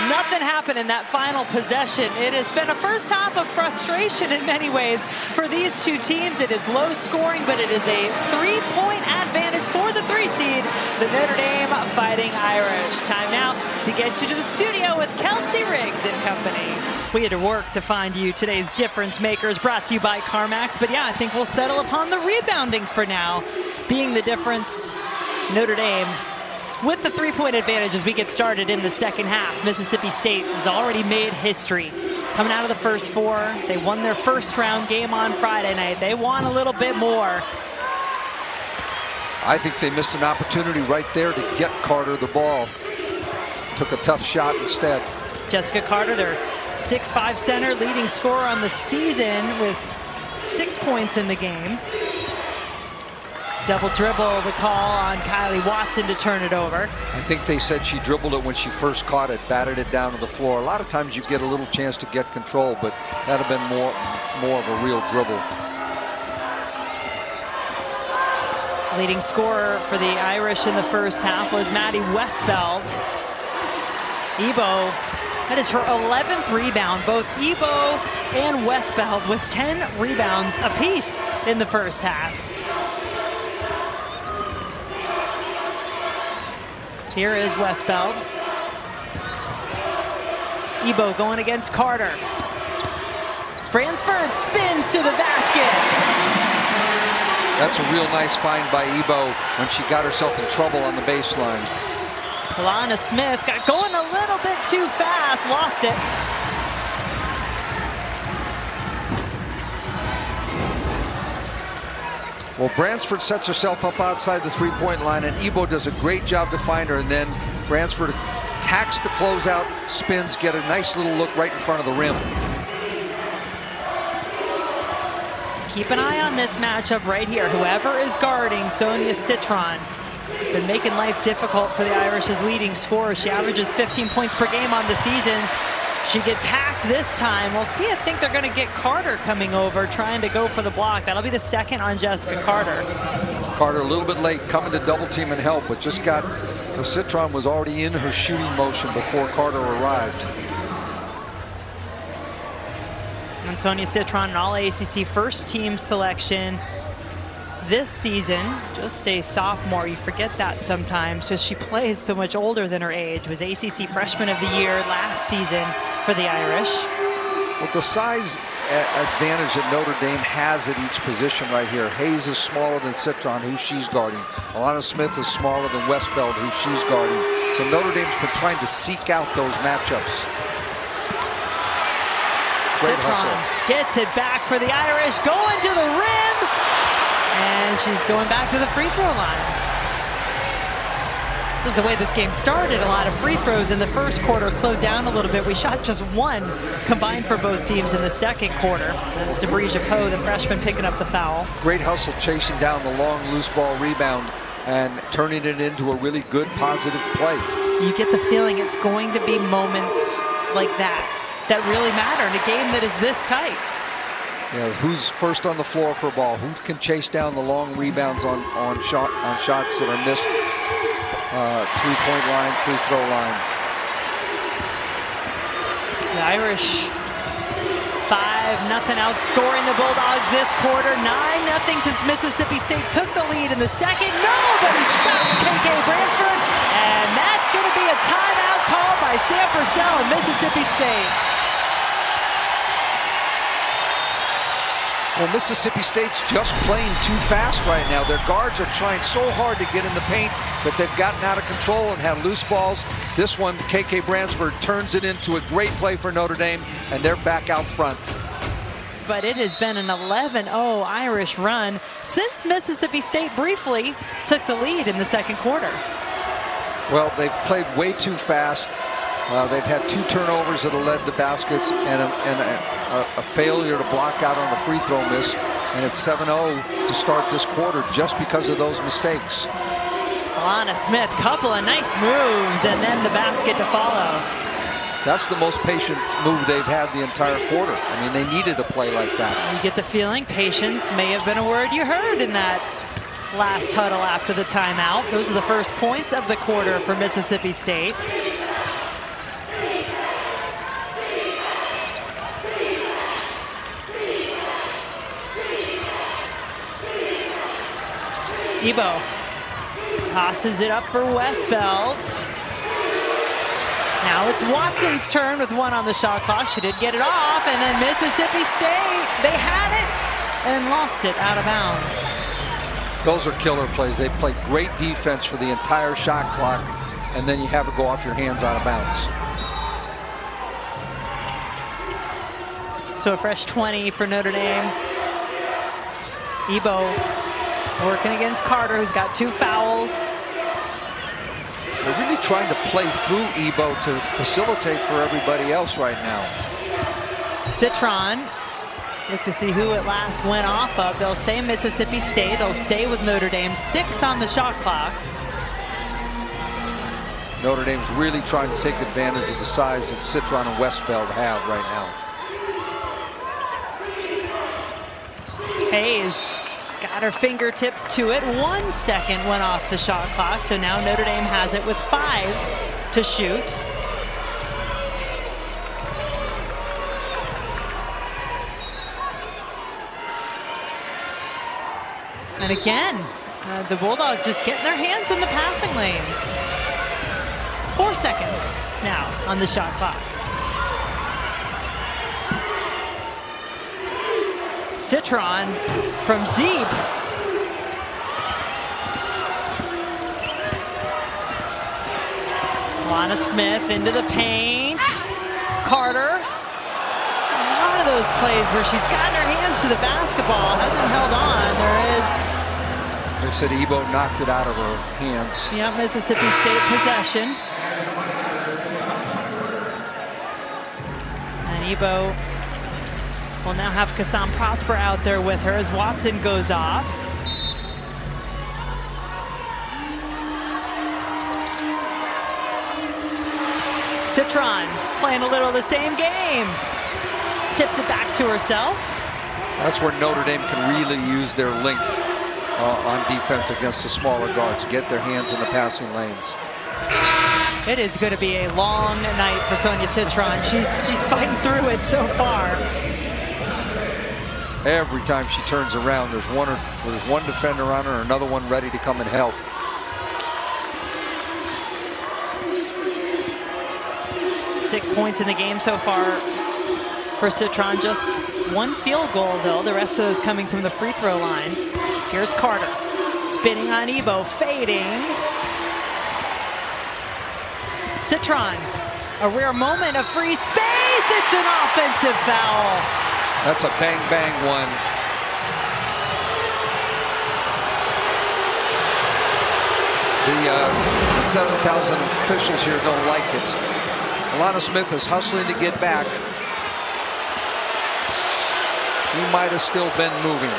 [SPEAKER 2] nothing happened in that final possession. It has been a first half of frustration in many ways for these two teams. It is low scoring, but it is a 3-point advantage for the 3 seed, the Notre Dame Fighting Irish. Time now to get you to the studio with Kelsey Riggs and company. We had to work to find you today's difference makers, brought to you by CarMax. But yeah, I think we'll settle upon the rebounding for now, being the difference. Notre Dame with the 3-point advantage as we get started in the second half. Mississippi State has already made history. Coming out of the first 4, they won their first round game on Friday night. They want a little bit more.
[SPEAKER 1] I think they missed an opportunity right there to get Carter the ball. Took a tough shot instead.
[SPEAKER 2] Jessica Carter, their 6'5" center, leading scorer on the season with 6 points in the game. Double dribble, the call on Kylie Watson to turn it over.
[SPEAKER 1] I think they said she dribbled it when she first caught it, batted it down to the floor. A lot of times you get a little chance to get control, but that'd have been more of a real dribble.
[SPEAKER 2] Leading scorer for the Irish in the first half was Maddie Westbeld. Ebo, that is her 11th rebound. Both Ebo and Westbeld with 10 rebounds apiece in the first half. Here is Westbeld. Ebo going against Carter. Bransford spins to the basket.
[SPEAKER 1] That's a real nice find by Ebo when she got herself in trouble on the baseline.
[SPEAKER 2] Alana Smith got going a little bit too fast, lost it.
[SPEAKER 1] Well, Bransford sets herself up outside the 3-point line, and Ebo does a great job to find her, and then Bransford attacks the closeout, spins, get a nice little look right in front of the rim.
[SPEAKER 2] Keep an eye on this matchup right here. Whoever is guarding Sonia Citron, been making life difficult for the Irish's leading scorer. She averages 15 points per game on the season. She gets hacked this time. We'll see. I think they're going to get Carter coming over, trying to go for the block. That'll be the second on Jessica Carter.
[SPEAKER 1] Carter a little bit late, coming to double team and help, but just got, the Citron was already in her shooting motion before Carter arrived.
[SPEAKER 2] And Sonia Citron, an all-ACC first-team selection this season. Just a sophomore. You forget that sometimes because she plays so much older than her age. Was ACC Freshman of the Year last season for the Irish.
[SPEAKER 1] Well, the size advantage that Notre Dame has at each position right here. Hayes is smaller than Citron, who she's guarding. Alana Smith is smaller than Westbeld, who she's guarding. So Notre Dame's been trying to seek out those matchups.
[SPEAKER 2] Citron gets it back for the Irish, going to the rim, and she's going back to the free throw line. This is the way this game started. A lot of free throws in the first quarter, slowed down a little bit. We shot just 1 combined for both teams in the second quarter. That's DeBreja Poe, the freshman, picking up the foul.
[SPEAKER 1] Great hustle, chasing down the long loose ball rebound and turning it into a really good positive play.
[SPEAKER 2] You get the feeling it's going to be moments like that that really matter in a game that is this tight.
[SPEAKER 1] Yeah, who's first on the floor for a ball? Who can chase down the long rebounds on shots that are missed? 3-point line, free throw line.
[SPEAKER 2] The Irish 5-0 outscoring the Bulldogs this quarter. 9-0 since Mississippi State took the lead in the second. Nobody stops KK Bransford, and that's going to be a timeout call by Sam Purcell and Mississippi State.
[SPEAKER 1] Well, Mississippi State's just playing too fast right now. Their guards are trying so hard to get in the paint, but they've gotten out of control and had loose balls. This one, KK Bransford turns it into a great play for Notre Dame, and they're back out front.
[SPEAKER 2] But it has been an 11-0 Irish run since Mississippi State briefly took the lead in the second quarter.
[SPEAKER 1] Well, they've played way too fast. They've had 2 turnovers that have led to baskets and a failure to block out on the free throw miss. And it's 7-0 to start this quarter just because of those mistakes.
[SPEAKER 2] Alana Smith, couple of nice moves, and then the basket to follow.
[SPEAKER 1] That's the most patient move they've had the entire quarter. I mean, they needed a play like that.
[SPEAKER 2] You get the feeling patience may have been a word you heard in that last huddle after the timeout. Those are the first points of the quarter for Mississippi State. Ebo tosses it up for Westbelt. Now it's Watson's turn with one on the shot clock. She did get it off, and then Mississippi State, they had it and lost it out of bounds.
[SPEAKER 1] Those are killer plays. They play great defense for the entire shot clock, and then you have it go off your hands out of bounds.
[SPEAKER 2] So a fresh 20 for Notre Dame. Ebo working against Carter, who's got 2 fouls.
[SPEAKER 1] They're really trying to play through Ebo to facilitate for everybody else right now.
[SPEAKER 2] Citron, look to see who at last went off of. They'll say Mississippi State. They'll stay with Notre Dame. 6 on the shot clock.
[SPEAKER 1] Notre Dame's really trying to take advantage of the size that Citron and Westbelt have right now.
[SPEAKER 2] Hayes got her fingertips to it. 1 second went off the shot clock, so now Notre Dame has it with 5 to shoot. And again, the Bulldogs just getting their hands in the passing lanes. 4 seconds now on the shot clock. Citron from deep. Alana Smith into the paint. Carter. A lot of those plays where she's gotten her hands to the basketball, hasn't held on. There is.
[SPEAKER 1] They said Ebo knocked it out of her hands.
[SPEAKER 2] Yeah, Mississippi State possession. And Ebo will now have Kassam Prosper out there with her as Watson goes off. Citron playing a little of the same game. Tips it back to herself.
[SPEAKER 1] That's where Notre Dame can really use their length on defense against the smaller guards. Get their hands in the passing lanes.
[SPEAKER 2] It is going to be a long night for Sonia Citron. She's fighting through it so far.
[SPEAKER 1] Every time she turns around, there's one defender on her, another one ready to come and help.
[SPEAKER 2] Six points in the game so far for Citron. Just 1 field goal, though. The rest of those coming from the free throw line. Here's Carter. Spinning on Ebo. Fading. Citron. A rare moment of free space. It's an offensive foul.
[SPEAKER 1] That's a bang-bang one. The 7,000 officials here don't like it. Alana Smith is hustling to get back. She might have still been moving.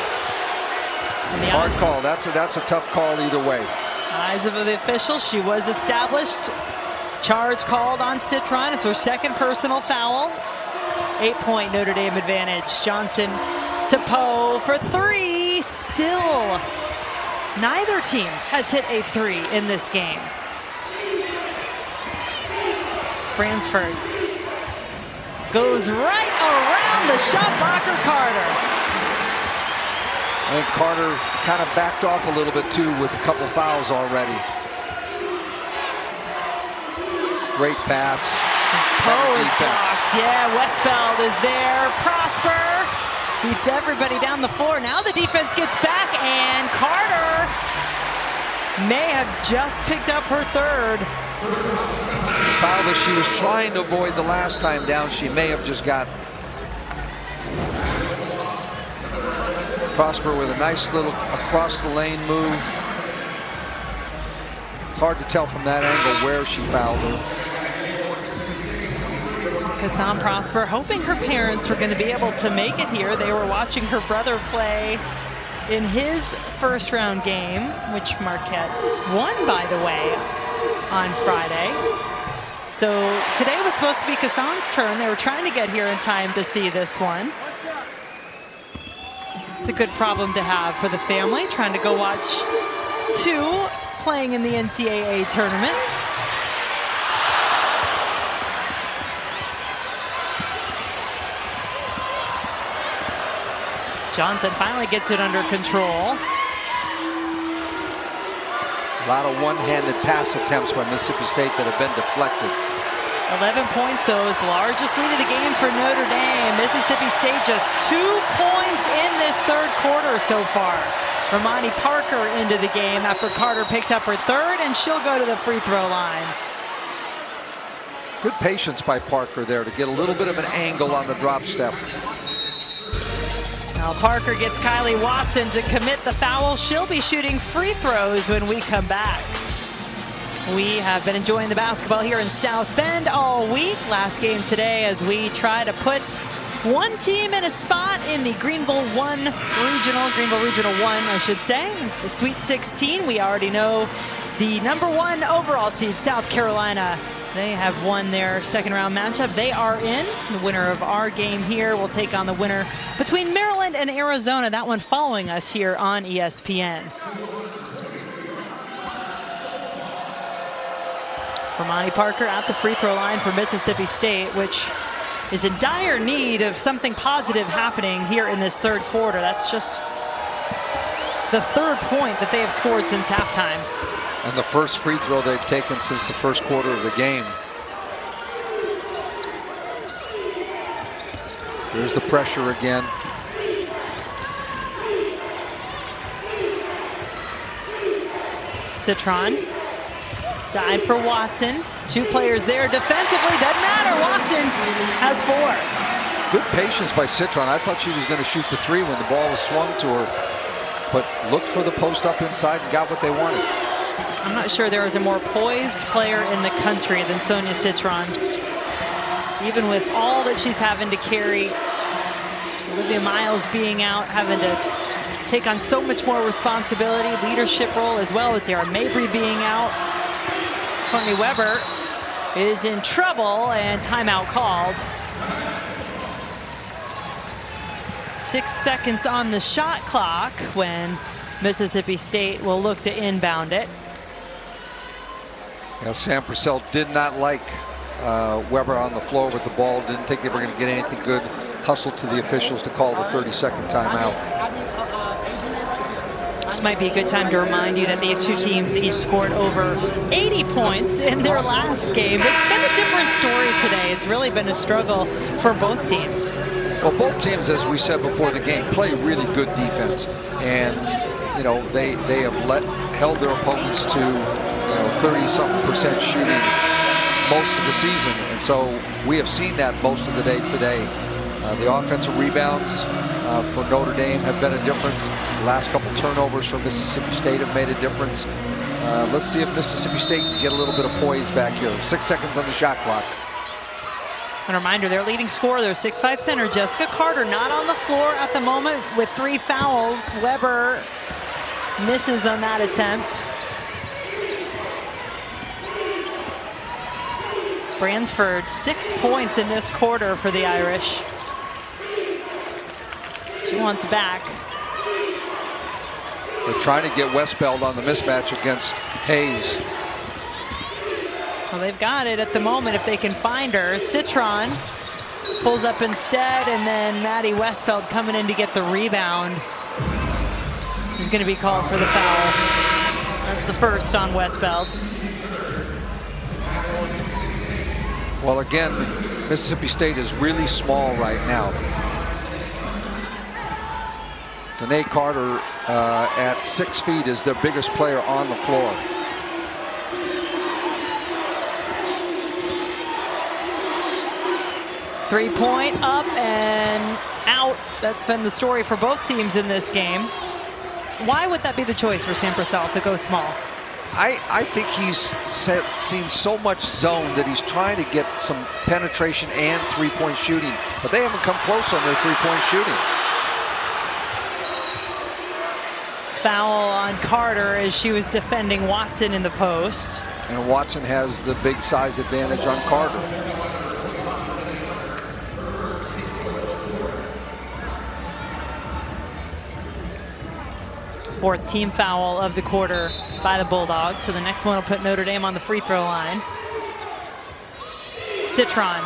[SPEAKER 1] Hard call. That's a tough call either way.
[SPEAKER 2] Eyes of the officials. She was established. Charge called on Citron. It's her 2nd personal foul. 8-point Notre Dame advantage. Johnson to Poe for 3. Still, neither team has hit a 3 in this game. Bransford goes right around the shot blocker, Carter.
[SPEAKER 1] I think Carter kind of backed off a little bit too with a couple fouls already. Great pass.
[SPEAKER 2] Poe is blocked. Yeah, Westbelt is there. Prosper beats everybody down the floor. Now the defense gets back, and Carter may have just picked up her 3rd.
[SPEAKER 1] The foul that she was trying to avoid the last time down, she may have just got. Prosper with a nice little across the lane move. It's hard to tell from that angle where she fouled her.
[SPEAKER 2] Kassam Prosper hoping her parents were going to be able to make it here. They were watching her brother play in his first round game, which Marquette won, by the way, on Friday. So today was supposed to be Kassan's turn. They were trying to get here in time to see this one. It's a good problem to have for the family, trying to go watch two playing in the NCAA tournament. Johnson finally gets it under control.
[SPEAKER 1] A lot of one-handed pass attempts by Mississippi State that have been deflected.
[SPEAKER 2] 11 points, though, is the largest lead of the game for Notre Dame. Mississippi State just 2 points in this third quarter so far. Ramani Parker into the game after Carter picked up her third, and she'll go to the free throw line.
[SPEAKER 1] Good patience by Parker there to get a little bit of an angle on the drop step.
[SPEAKER 2] Now Parker gets Kylie Watson to commit the foul. She'll be shooting free throws when we come back. We have been enjoying the basketball here in South Bend all week. Last game today as we try to put one team in a spot in the Greenville Regional 1, I should say. The Sweet 16, we already know the #1 overall seed, South Carolina. They have won their second round matchup. They are in. The winner of our game here will take on the winner between Maryland and Arizona. That one following us here on ESPN. Ramani Parker at the free throw line for Mississippi State, which is in dire need of something positive happening here in this third quarter. That's just the third point that they have scored since halftime.
[SPEAKER 1] And the first free throw they've taken since the first quarter of the game. Here's the pressure again.
[SPEAKER 2] Citron. Side for Watson. 2 players there defensively. Doesn't matter. Watson has 4.
[SPEAKER 1] Good patience by Citron. I thought she was going to shoot the 3 when the ball was swung to her, but looked for the post up inside and got what they wanted.
[SPEAKER 2] I'm not sure there is a more poised player in the country than Sonia Citron. Even with all that she's having to carry, Olivia Miles being out, having to take on so much more responsibility, leadership role as well, with Darren Mabry being out. Courtney Weber is in trouble and timeout called. 6 seconds on the shot clock when Mississippi State will look to inbound it.
[SPEAKER 1] Yeah, Sam Purcell did not like Weber on the floor with the ball. Didn't think they were going to get anything good. Hustled to the officials to call the 30-second timeout.
[SPEAKER 2] This might be a good time to remind you that these two teams each scored over 80 points in their last game. It's been a different story today. It's really been a struggle for both teams.
[SPEAKER 1] Well, both teams, as we said before the game, play really good defense. And, you know, they have held their opponents to 30-something% shooting most of the season. And so we have seen that most of the day today. The offensive rebounds for Notre Dame have been a difference. The last couple turnovers for Mississippi State have made a difference. Let's see if Mississippi State can get a little bit of poise back here. 6 seconds on the shot clock.
[SPEAKER 2] And a reminder, their leading scorer, their 6'5" center, Jessica Carter, not on the floor at the moment with 3 fouls. Weber misses on that attempt. Bransford, 6 points in this quarter for the Irish. She wants back.
[SPEAKER 1] They're trying to get Westbeld on the mismatch against Hayes.
[SPEAKER 2] Well, they've got it at the moment if they can find her. Citron pulls up instead, and then Maddie Westbeld coming in to get the rebound. Who's going to be called for the foul. That's the first on Westbeld.
[SPEAKER 1] Well, again, Mississippi State is really small right now. Danae Carter at 6 feet is their biggest player on the floor.
[SPEAKER 2] Three-point up and out. That's been the story for both teams in this game. Why would that be the choice for Sam Purcell to go small?
[SPEAKER 1] I think he's seen so much zone that he's trying to get some penetration and three-point shooting, but they haven't come close on their three-point shooting.
[SPEAKER 2] Foul on Carter as she was defending Watson in the post.
[SPEAKER 1] And Watson has the big size advantage on Carter.
[SPEAKER 2] Fourth team foul of the quarter by the Bulldogs. So the next one will put Notre Dame on the free throw line. Citron.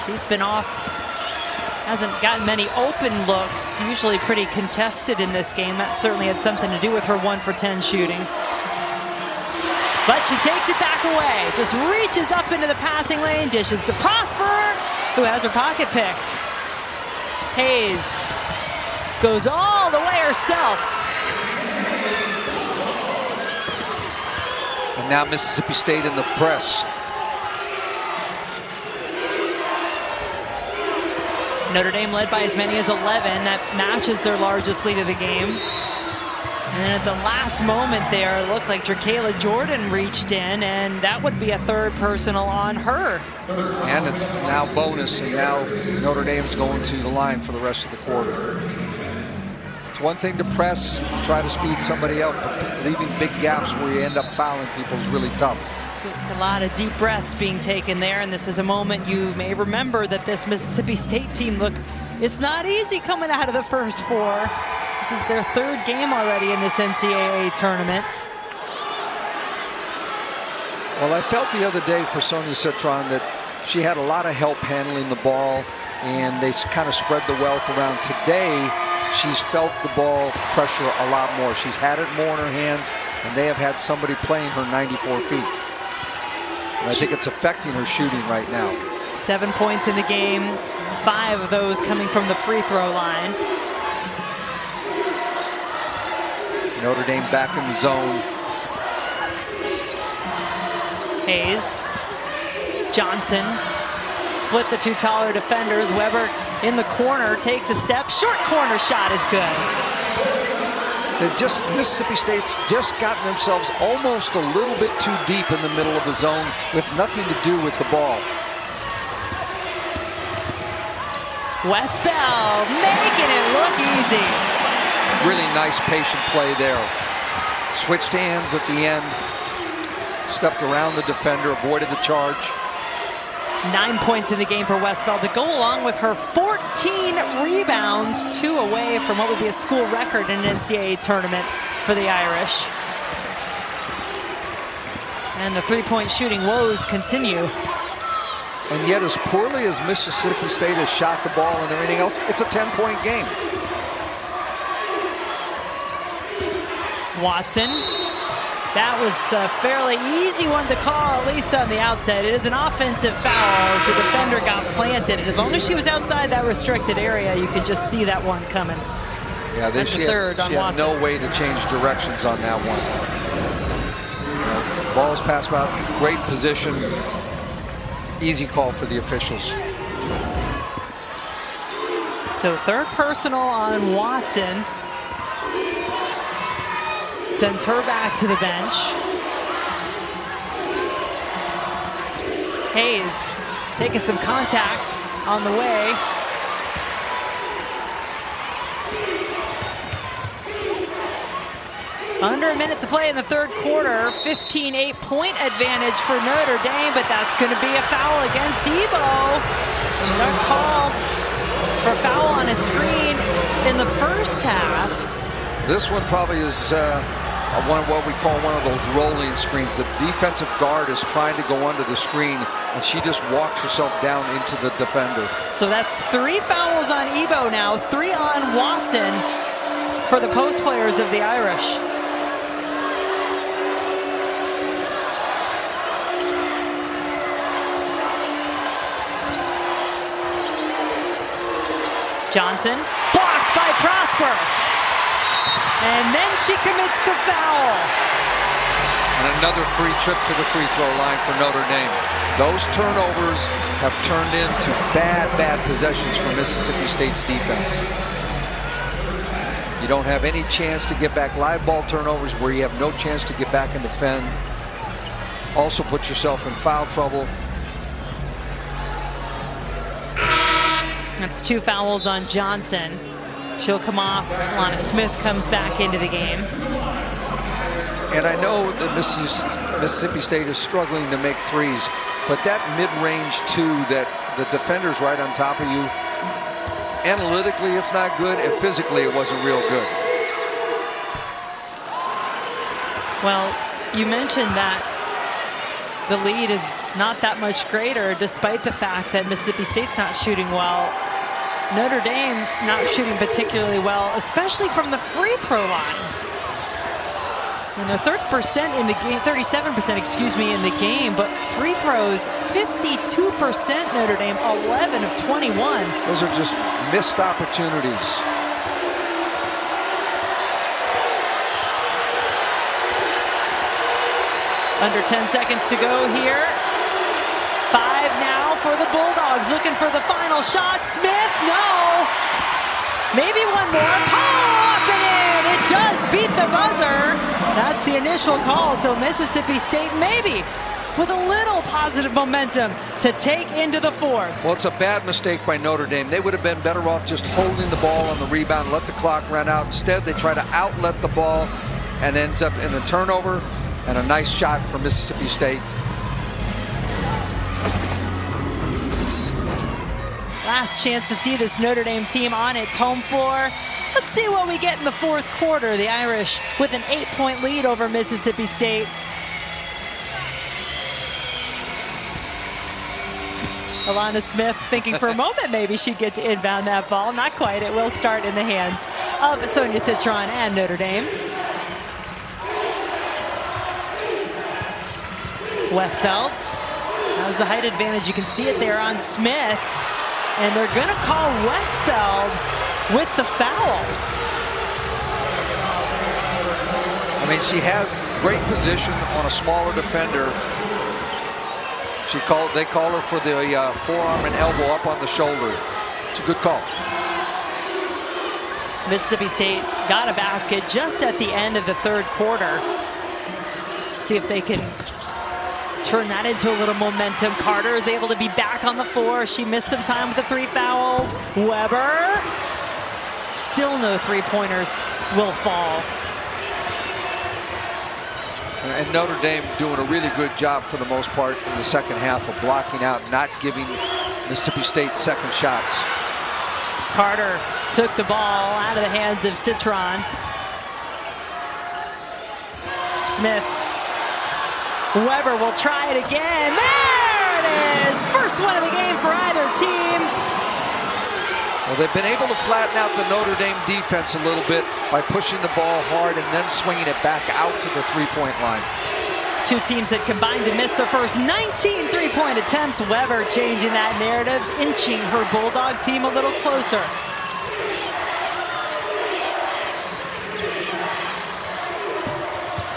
[SPEAKER 2] She's been off. Hasn't gotten many open looks. Usually pretty contested in this game. That certainly had something to do with her 1 for 10 shooting. But she takes it back away. Just reaches up into the passing lane. Dishes to Prosper, who has her pocket picked. Hayes goes all the way herself.
[SPEAKER 1] And now Mississippi State in the press.
[SPEAKER 2] Notre Dame led by as many as 11. That matches their largest lead of the game. And then at the last moment there, it looked like Jerkayla Jordan reached in, and that would be a third personal on her.
[SPEAKER 1] And it's now bonus, and now Notre Dame's going to the line for the rest of the quarter. It's one thing to press, try to speed somebody up, but leaving big gaps where you end up fouling people is really tough.
[SPEAKER 2] A lot of deep breaths being taken there, and this is a moment you may remember that this Mississippi State team, look, it's not easy coming out of the first 4. This is their 3rd game already in this NCAA tournament.
[SPEAKER 1] Well, I felt the other day for Sonia Citron that she had a lot of help handling the ball, and they kind of spread the wealth around. Today, she's felt the ball pressure a lot more. She's had it more in her hands, and they have had somebody playing her 94 feet. And I think it's affecting her shooting right now.
[SPEAKER 2] 7 points in the game, 5 of those coming from the free throw line.
[SPEAKER 1] Notre Dame back in the zone.
[SPEAKER 2] Hayes, Johnson, split the 2 taller defenders. Weber in the corner, takes a step. Short corner shot is good.
[SPEAKER 1] Mississippi State's just gotten themselves almost a little bit too deep in the middle of the zone with nothing to do with the ball.
[SPEAKER 2] Westbell making it look easy.
[SPEAKER 1] Really nice patient play there. Switched hands at the end. Stepped around the defender, avoided the charge.
[SPEAKER 2] 9 points in the game for Westbell to go along with her 14 rebounds, 2 away from what would be a school record in an NCAA tournament for the Irish. And the 3-point shooting woes continue.
[SPEAKER 1] And yet, as poorly as Mississippi State has shot the ball and everything else, it's a 10-point game.
[SPEAKER 2] Watson. That was a fairly easy one to call, at least on the outside. It is an offensive foul as the defender got planted. And as long as she was outside that restricted area, you could just see that one coming.
[SPEAKER 1] Yeah, then she had no way to change directions on that one. Ball's passed out, great position. Easy call for the officials.
[SPEAKER 2] So 3rd personal on Watson. Sends her back to the bench. Hayes taking some contact on the way. Under a minute to play in the 3rd quarter. 15-8-point advantage for Notre Dame, but that's going to be a foul against Ebo. She got called for a foul on a screen in the first half.
[SPEAKER 1] This one probably is what we call one of those rolling screens. The defensive guard is trying to go under the screen, and she just walks herself down into the defender.
[SPEAKER 2] So that's 3 fouls on Ebo now, 3 on Watson for the post players of the Irish. Johnson, blocked by Prosper. And then she commits the foul.
[SPEAKER 1] And another free trip to the free throw line for Notre Dame. Those turnovers have turned into bad possessions for Mississippi State's defense. You don't have any chance to get back. Live ball turnovers where you have no chance to get back and defend. Also put yourself in foul trouble.
[SPEAKER 2] That's 2 fouls on Johnson. She'll come off. Alana Smith comes back into the game.
[SPEAKER 1] And I know that Mississippi State is struggling to make threes, but that mid-range two that the defender's right on top of you, analytically it's not good, and physically it wasn't real good.
[SPEAKER 2] Well, you mentioned that the lead is not that much greater, despite the fact that Mississippi State's not shooting well. Notre Dame not shooting particularly well, especially from the free throw line. And they're 30% in the game, 37%, excuse me, in the game, but free throws 52% Notre Dame, 11 of 21.
[SPEAKER 1] Those are just missed opportunities.
[SPEAKER 2] Under 10 seconds to go here. 5 now for the Bulldogs, looking for the final shot. Smith, no. Maybe one more. Pop it in. It does beat the buzzer. That's the initial call. So Mississippi State maybe with a little positive momentum to take into the fourth.
[SPEAKER 1] Well, it's a bad mistake by Notre Dame. They would have been better off just holding the ball on the rebound, let the clock run out. Instead, they try to outlet the ball and ends up in a turnover and a nice shot from Mississippi State.
[SPEAKER 2] Last chance to see this Notre Dame team on its home floor. Let's see what we get in the fourth quarter. The Irish with an 8-point lead over Mississippi State. Alana Smith thinking for a moment maybe she'd get to inbound that ball. Not quite. It will start in the hands of Sonia Citron and Notre Dame. Westbeld has the height advantage. You can see it there on Smith. And they're going to call Westbeld with the foul.
[SPEAKER 1] I mean, she has great position on a smaller defender. They call her for the forearm and elbow up on the shoulder. It's a good call.
[SPEAKER 2] Mississippi State got a basket just at the end of the third quarter. See if they can turn that into a little momentum. Carter is able to be back on the floor. She missed some time with the 3 fouls. Weber, still no three-pointers will fall.
[SPEAKER 1] And Notre Dame doing a really good job for the most part in the second half of blocking out, not giving Mississippi State second shots.
[SPEAKER 2] Carter took the ball out of the hands of Citron. Smith. Weber will try it again. There it is! First one of the game for either team.
[SPEAKER 1] Well, they've been able to flatten out the Notre Dame defense a little bit by pushing the ball hard and then swinging it back out to the three-point line.
[SPEAKER 2] Two teams that combined to miss their first 19 three-point attempts. Weber changing that narrative, inching her Bulldog team a little closer.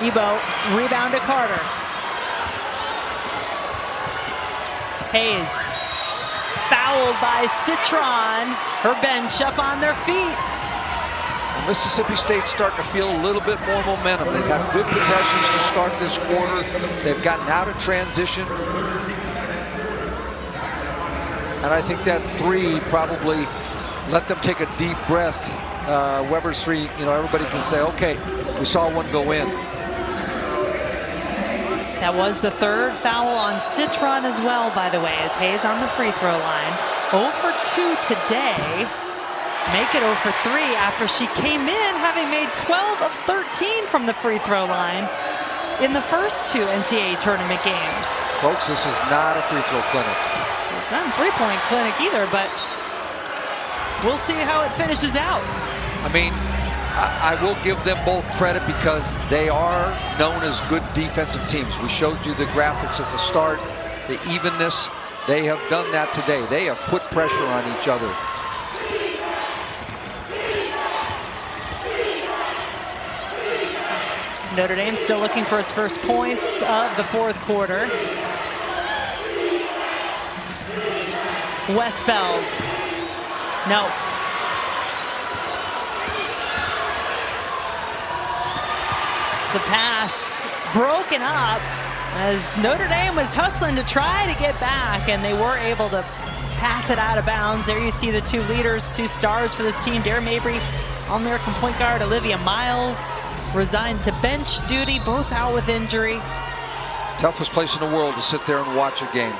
[SPEAKER 2] Ebo, rebound to Carter. Hayes, fouled by Citron. Her bench up on their feet.
[SPEAKER 1] Well, Mississippi State's starting to feel a little bit more momentum. They've got good possessions to start this quarter. They've gotten out of transition. And I think that three probably let them take a deep breath. Weber's three, everybody can say, okay, we saw one go in.
[SPEAKER 2] That was the third foul on Citron as well, by the way, as Hayes on the free throw line. 0 for 2 today. Make it 0 for 3 after she came in having made 12 of 13 from the free throw line in the first 2 NCAA tournament games.
[SPEAKER 1] Folks, this is not a free throw clinic.
[SPEAKER 2] It's not a three-point clinic either, but we'll see how it finishes out.
[SPEAKER 1] I mean, I will give them both credit because they are known as good defensive teams. We showed you the graphics at the start, the evenness. They have done that today. They have put pressure on each other.
[SPEAKER 2] Notre Dame still looking for its first points of the fourth quarter. Westbeld. No. The pass broken up as Notre Dame was hustling to try to get back, and they were able to pass it out of bounds. There you see the two leaders, two stars for this team. Darren Mabry, All-American point guard. Olivia Miles resigned to bench duty, both out with injury.
[SPEAKER 1] Toughest place in the world to sit there and watch a game.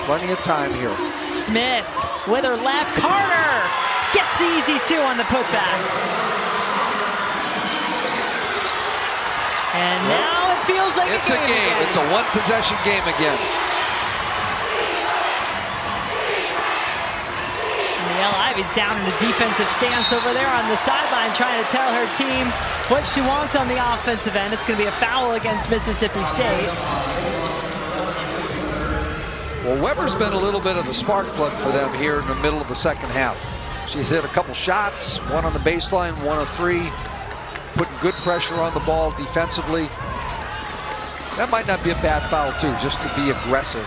[SPEAKER 1] Plenty of time here.
[SPEAKER 2] Smith with her left. Carter gets the easy two on the putback. And now it feels like
[SPEAKER 1] it's a game.
[SPEAKER 2] Again.
[SPEAKER 1] It's a one-possession game again.
[SPEAKER 2] Niele Ivy's down in a defensive stance over there on the sideline, trying to tell her team what she wants on the offensive end. It's going to be a foul against Mississippi State.
[SPEAKER 1] Well, Weber's been a little bit of the spark plug for them here in the middle of the second half. She's hit a couple shots, one on the baseline, one of three, putting good pressure on the ball defensively. That might not be a bad foul too, just to be aggressive.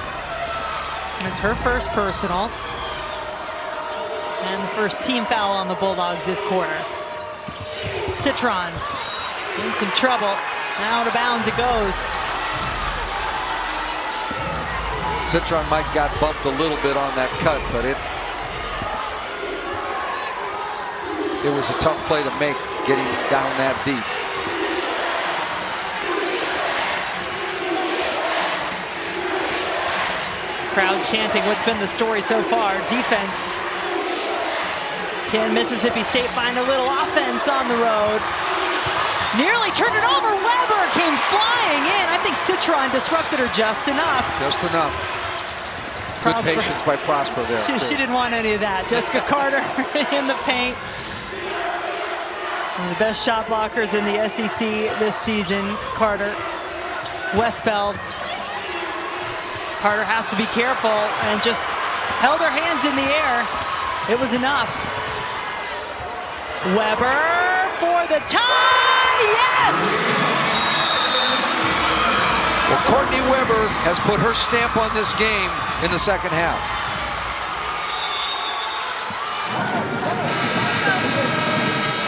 [SPEAKER 2] It's her first personal. And the first team foul on the Bulldogs this quarter. Citron in some trouble. Out of bounds it goes.
[SPEAKER 1] Citron might got bumped a little bit on that cut, but it was a tough play to make, getting down that deep.
[SPEAKER 2] Crowd chanting what's been the story so far. Defense. Can Mississippi State find a little offense on the road? Nearly turned it over. Weber came flying in. I think Citron disrupted her just enough.
[SPEAKER 1] Just enough. Good patience by Prosper there.
[SPEAKER 2] She didn't want any of that. Jessica Carter in the paint. One of the best shot blockers in the SEC this season, Carter. Westbeld. Carter has to be careful and just held her hands in the air. It was enough. Weber for the tie, yes!
[SPEAKER 1] Well, Courtney Weber has put her stamp on this game in the second half.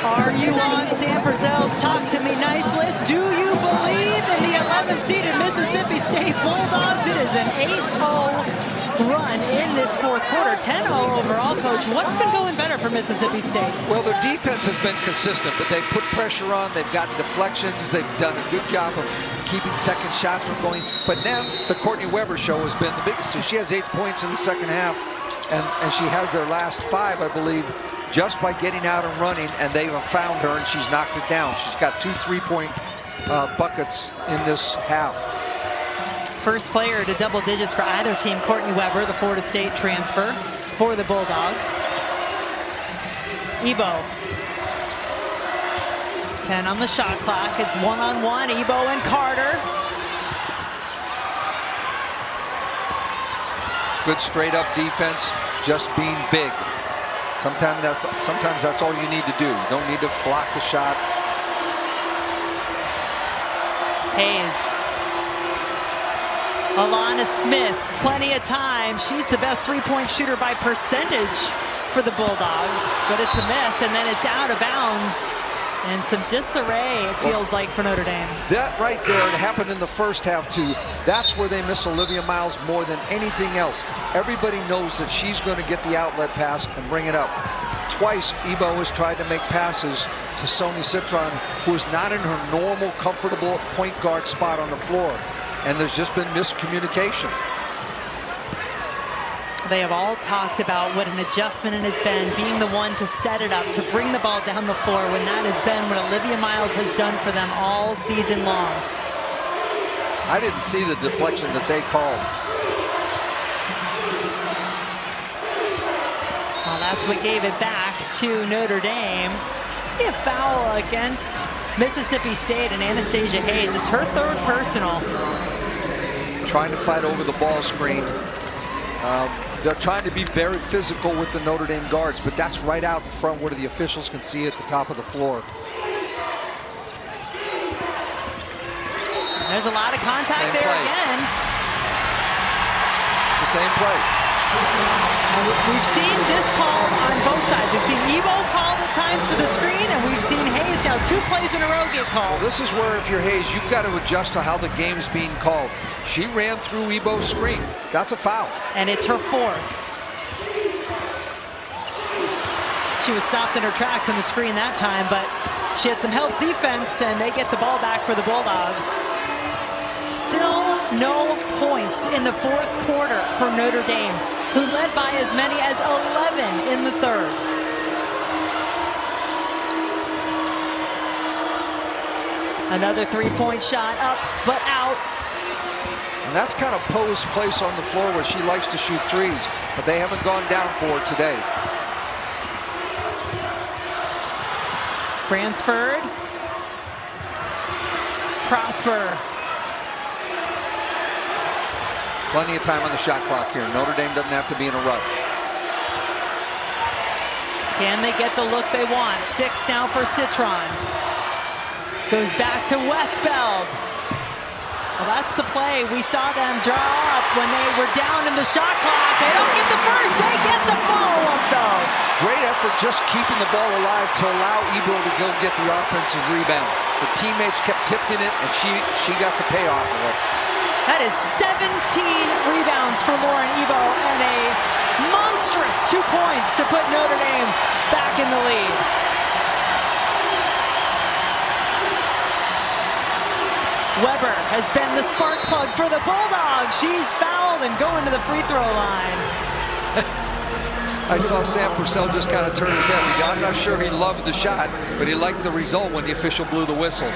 [SPEAKER 2] Are you on Sam Purcell's Talk to Me Nice list? Do you believe in the 11th seeded Mississippi State Bulldogs? It is an 8-0 run in this fourth quarter. 10-0 overall, Coach. What's been going better for Mississippi State?
[SPEAKER 1] Well, their defense has been consistent, but they've put pressure on. They've gotten deflections. They've done a good job of keeping second shots from going. But now the Courtney Weber show has been the biggest. She has 8 points in the second half, and she has their last 5, I believe, just by getting out and running, and they have found her, and she's knocked it down. She's got 2 3-point buckets in this half.
[SPEAKER 2] First player to double digits for either team, Courtney Weber, the Florida State transfer for the Bulldogs. Ebo. 10 on the shot clock. It's one-on-one, Ebo and Carter.
[SPEAKER 1] Good straight-up defense, just being big. Sometimes that's all you need to do. You don't need to block the shot.
[SPEAKER 2] Hayes. Alana Smith, plenty of time. She's the best three-point shooter by percentage for the Bulldogs, but it's a miss, and then it's out of bounds. And some disarray, it feels like, for Notre Dame.
[SPEAKER 1] That right there, it happened in the first half too. That's where they miss Olivia Miles more than anything else. Everybody knows that she's going to get the outlet pass and bring it up. Twice, Ebo has tried to make passes to Sonia Citron, who is not in her normal, comfortable point guard spot on the floor. And there's just been miscommunication.
[SPEAKER 2] They have all talked about what an adjustment it has been, being the one to set it up, to bring the ball down the floor, when that has been what Olivia Miles has done for them all season long.
[SPEAKER 1] I didn't see the deflection that they called.
[SPEAKER 2] Well, that's what gave it back to Notre Dame. It's going to be a foul against Mississippi State and Anastasia Hayes. It's her third personal.
[SPEAKER 1] Trying to fight over the ball screen. They're trying to be very physical with the Notre Dame guards, but that's right out in front where the officials can see at the top of the floor.
[SPEAKER 2] There's a lot of contact there again.
[SPEAKER 1] It's the same play.
[SPEAKER 2] We've seen this call on both sides. We've seen Ebo called at times for the screen, and we've seen Hayes now 2 plays in a row get called.
[SPEAKER 1] Well, this is where, if you're Hayes, you've got to adjust to how the game's being called. She ran through Ebo's screen. That's a foul.
[SPEAKER 2] And it's her 4th. She was stopped in her tracks on the screen that time, but she had some help defense, and they get the ball back for the Bulldogs. Still no points in the 4th quarter for Notre Dame, who led by as many as 11 in the 3rd. Another 3-point shot up, but out.
[SPEAKER 1] And that's kind of Poe's place on the floor where she likes to shoot threes, but they haven't gone down for it today.
[SPEAKER 2] Bransford. Prosper.
[SPEAKER 1] Plenty of time on the shot clock here. Notre Dame doesn't have to be in a rush.
[SPEAKER 2] Can they get the look they want? 6 now for Citron. Goes back to Westbeld. Well, that's the play. We saw them draw up when they were down in the shot clock. They don't get the first. They get the follow-up, though.
[SPEAKER 1] Great effort just keeping the ball alive to allow Ebro to go get the offensive rebound. The teammates kept tipping it, and she got the payoff of it.
[SPEAKER 2] That is 17 rebounds for Lauren Ebo and a monstrous 2 points to put Notre Dame back in the lead. Weber has been the spark plug for the Bulldogs. She's fouled and going to the free throw line.
[SPEAKER 1] I saw Sam Purcell just kind of turn his head. I'm not sure he loved the shot, but he liked the result when the official blew the whistle.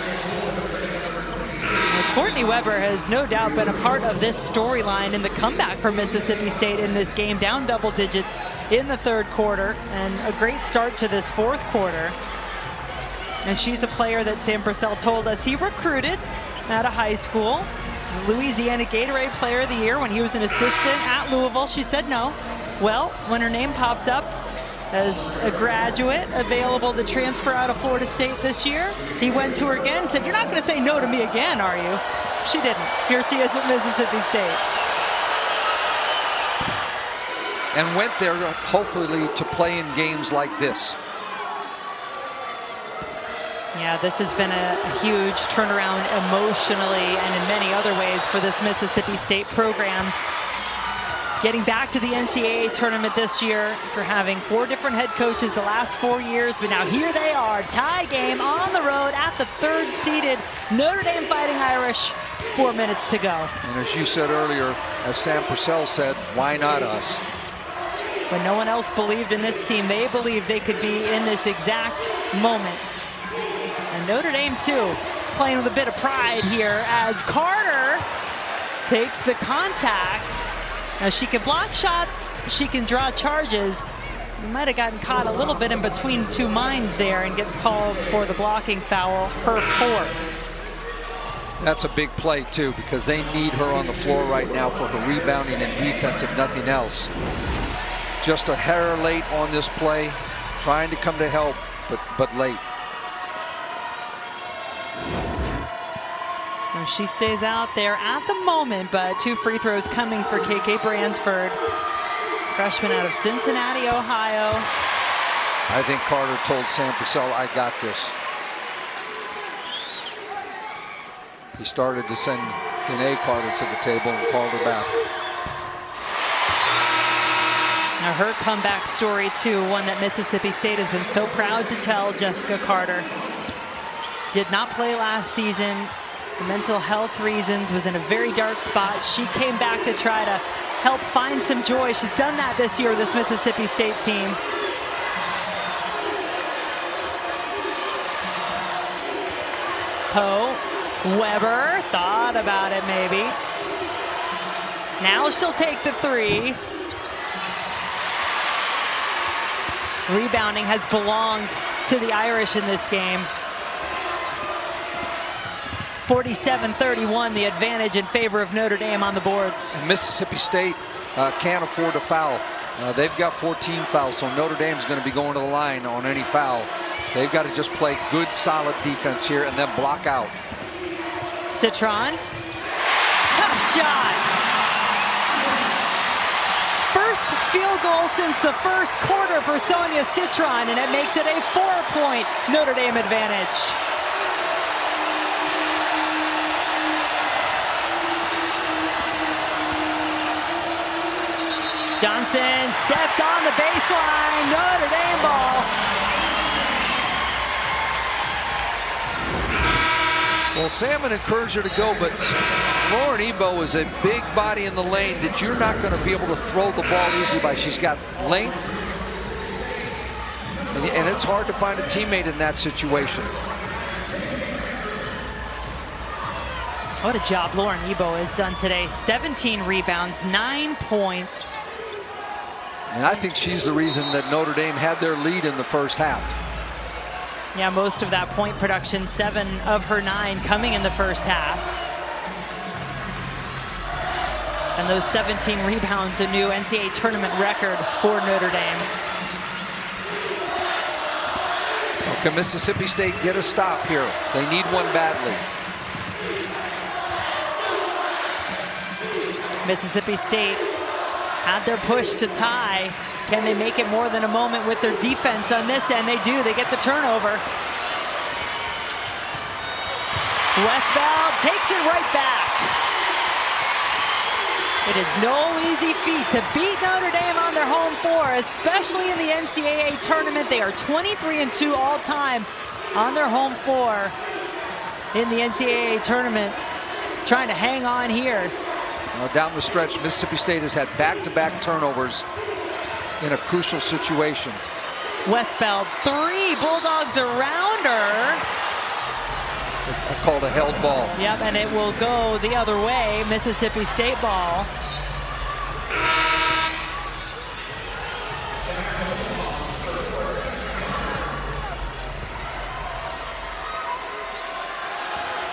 [SPEAKER 2] Courtney Weber has no doubt been a part of this storyline in the comeback for Mississippi State in this game, down double digits in the 3rd quarter, and a great start to this 4th quarter. And she's a player that Sam Purcell told us he recruited out of high school. She's a Louisiana Gatorade Player of the Year when he was an assistant at Louisville. She said no. Well, when her name popped up as a graduate available to transfer out of Florida State this year, he went to her again and said, "You're not going to say no to me again, are you?" She didn't. Here she is at Mississippi State.
[SPEAKER 1] And went there hopefully to play in games like this.
[SPEAKER 2] Yeah, this has been a huge turnaround emotionally and in many other ways for this Mississippi State program. Getting back to the NCAA tournament this year after having 4 different head coaches the last 4 years, but now here they are, tie game on the road at the 3rd-seeded Notre Dame Fighting Irish. 4 minutes to go.
[SPEAKER 1] And as you said earlier, as Sam Purcell said, why not us?
[SPEAKER 2] When no one else believed in this team, they believed they could be in this exact moment. And Notre Dame, too, playing with a bit of pride here as Carter takes the contact. Now, she can block shots, she can draw charges. He might have gotten caught a little bit in between 2 minds there and gets called for the blocking foul, her 4th.
[SPEAKER 1] That's a big play, too, because they need her on the floor right now for her rebounding and defense, if nothing else. Just a hair late on this play, trying to come to help, but late.
[SPEAKER 2] And she stays out there at the moment, but 2 free throws coming for KK Bransford, freshman out of Cincinnati, Ohio.
[SPEAKER 1] I think Carter told Sam Purcell, "I got this." He started to send Danae Carter to the table and called her back.
[SPEAKER 2] Now her comeback story, too, one that Mississippi State has been so proud to tell. Jessica Carter did not play last season. For mental health reasons, was in a very dark spot. She came back to try to help find some joy. She's done that this year with this Mississippi State team. Poe, Weber, thought about it maybe. Now she'll take the 3. Rebounding has belonged to the Irish in this game. 47-31, the advantage in favor of Notre Dame on the boards.
[SPEAKER 1] Mississippi State can't afford a foul. They've got 14 fouls, so Notre Dame's going to be going to the line on any foul. They've got to just play good, solid defense here and then block out.
[SPEAKER 2] Citron, tough shot. First field goal since the first quarter for Sonia Citron, and it makes it a 4-point Notre Dame advantage. Johnson stepped on the baseline, Notre Dame ball.
[SPEAKER 1] Well, Salmon encouraged her to go, but Lauren Ebo is a big body in the lane that you're not going to be able to throw the ball easily by. She's got length, and it's hard to find a teammate in that situation.
[SPEAKER 2] What a job Lauren Ebo has done today. 17 rebounds, 9 points.
[SPEAKER 1] And I think she's the reason that Notre Dame had their lead in the first half.
[SPEAKER 2] Yeah, most of that point production, 7 of her 9 coming in the first half. And those 17 rebounds, a new NCAA tournament record for Notre Dame.
[SPEAKER 1] Well, can Mississippi State get a stop here? They need one badly.
[SPEAKER 2] Mississippi State had their push to tie. Can they make it more than a moment with their defense on this end? They do. They get the turnover. Westbell takes it right back. It is no easy feat to beat Notre Dame on their home floor, especially in the NCAA tournament. They are 23-2 all time on their home floor in the NCAA tournament, trying to hang on here.
[SPEAKER 1] Down the stretch, Mississippi State has had back-to-back turnovers in a crucial situation.
[SPEAKER 2] Westbell, 3 Bulldogs around her.
[SPEAKER 1] I called a held ball.
[SPEAKER 2] Yep, and it will go the other way. Mississippi State ball.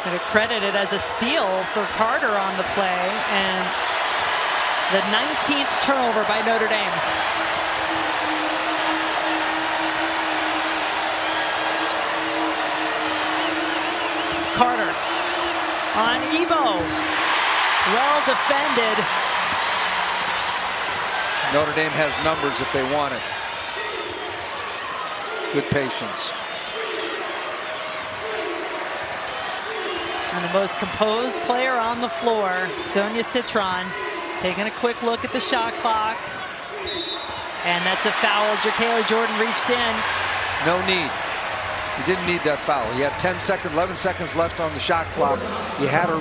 [SPEAKER 2] Going to credit it as a steal for Carter on the play, and the 19th turnover by Notre Dame. Carter on Ebo. Well defended.
[SPEAKER 1] Notre Dame has numbers if they want it. Good patience.
[SPEAKER 2] And the most composed player on the floor, Sonia Citron, taking a quick look at the shot clock. And that's a foul. Ja'Kayla Jordan reached in.
[SPEAKER 1] No need. You didn't need that foul. You had 11 seconds left on the shot clock. You had her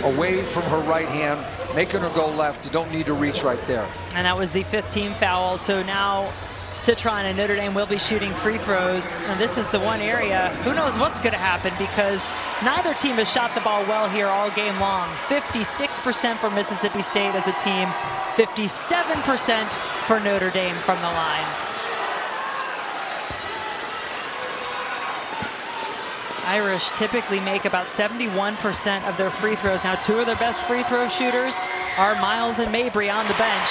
[SPEAKER 1] away from her right hand, making her go left. You don't need to reach right there.
[SPEAKER 2] And that was the 15th foul. So now Citron and Notre Dame will be shooting free throws. And this is the one area, who knows what's going to happen, because neither team has shot the ball well here all game long. 56% for Mississippi State as a team, 57% for Notre Dame from the line. Irish typically make about 71% of their free throws. Now, 2 of their best free throw shooters are Miles and Mabry on the bench.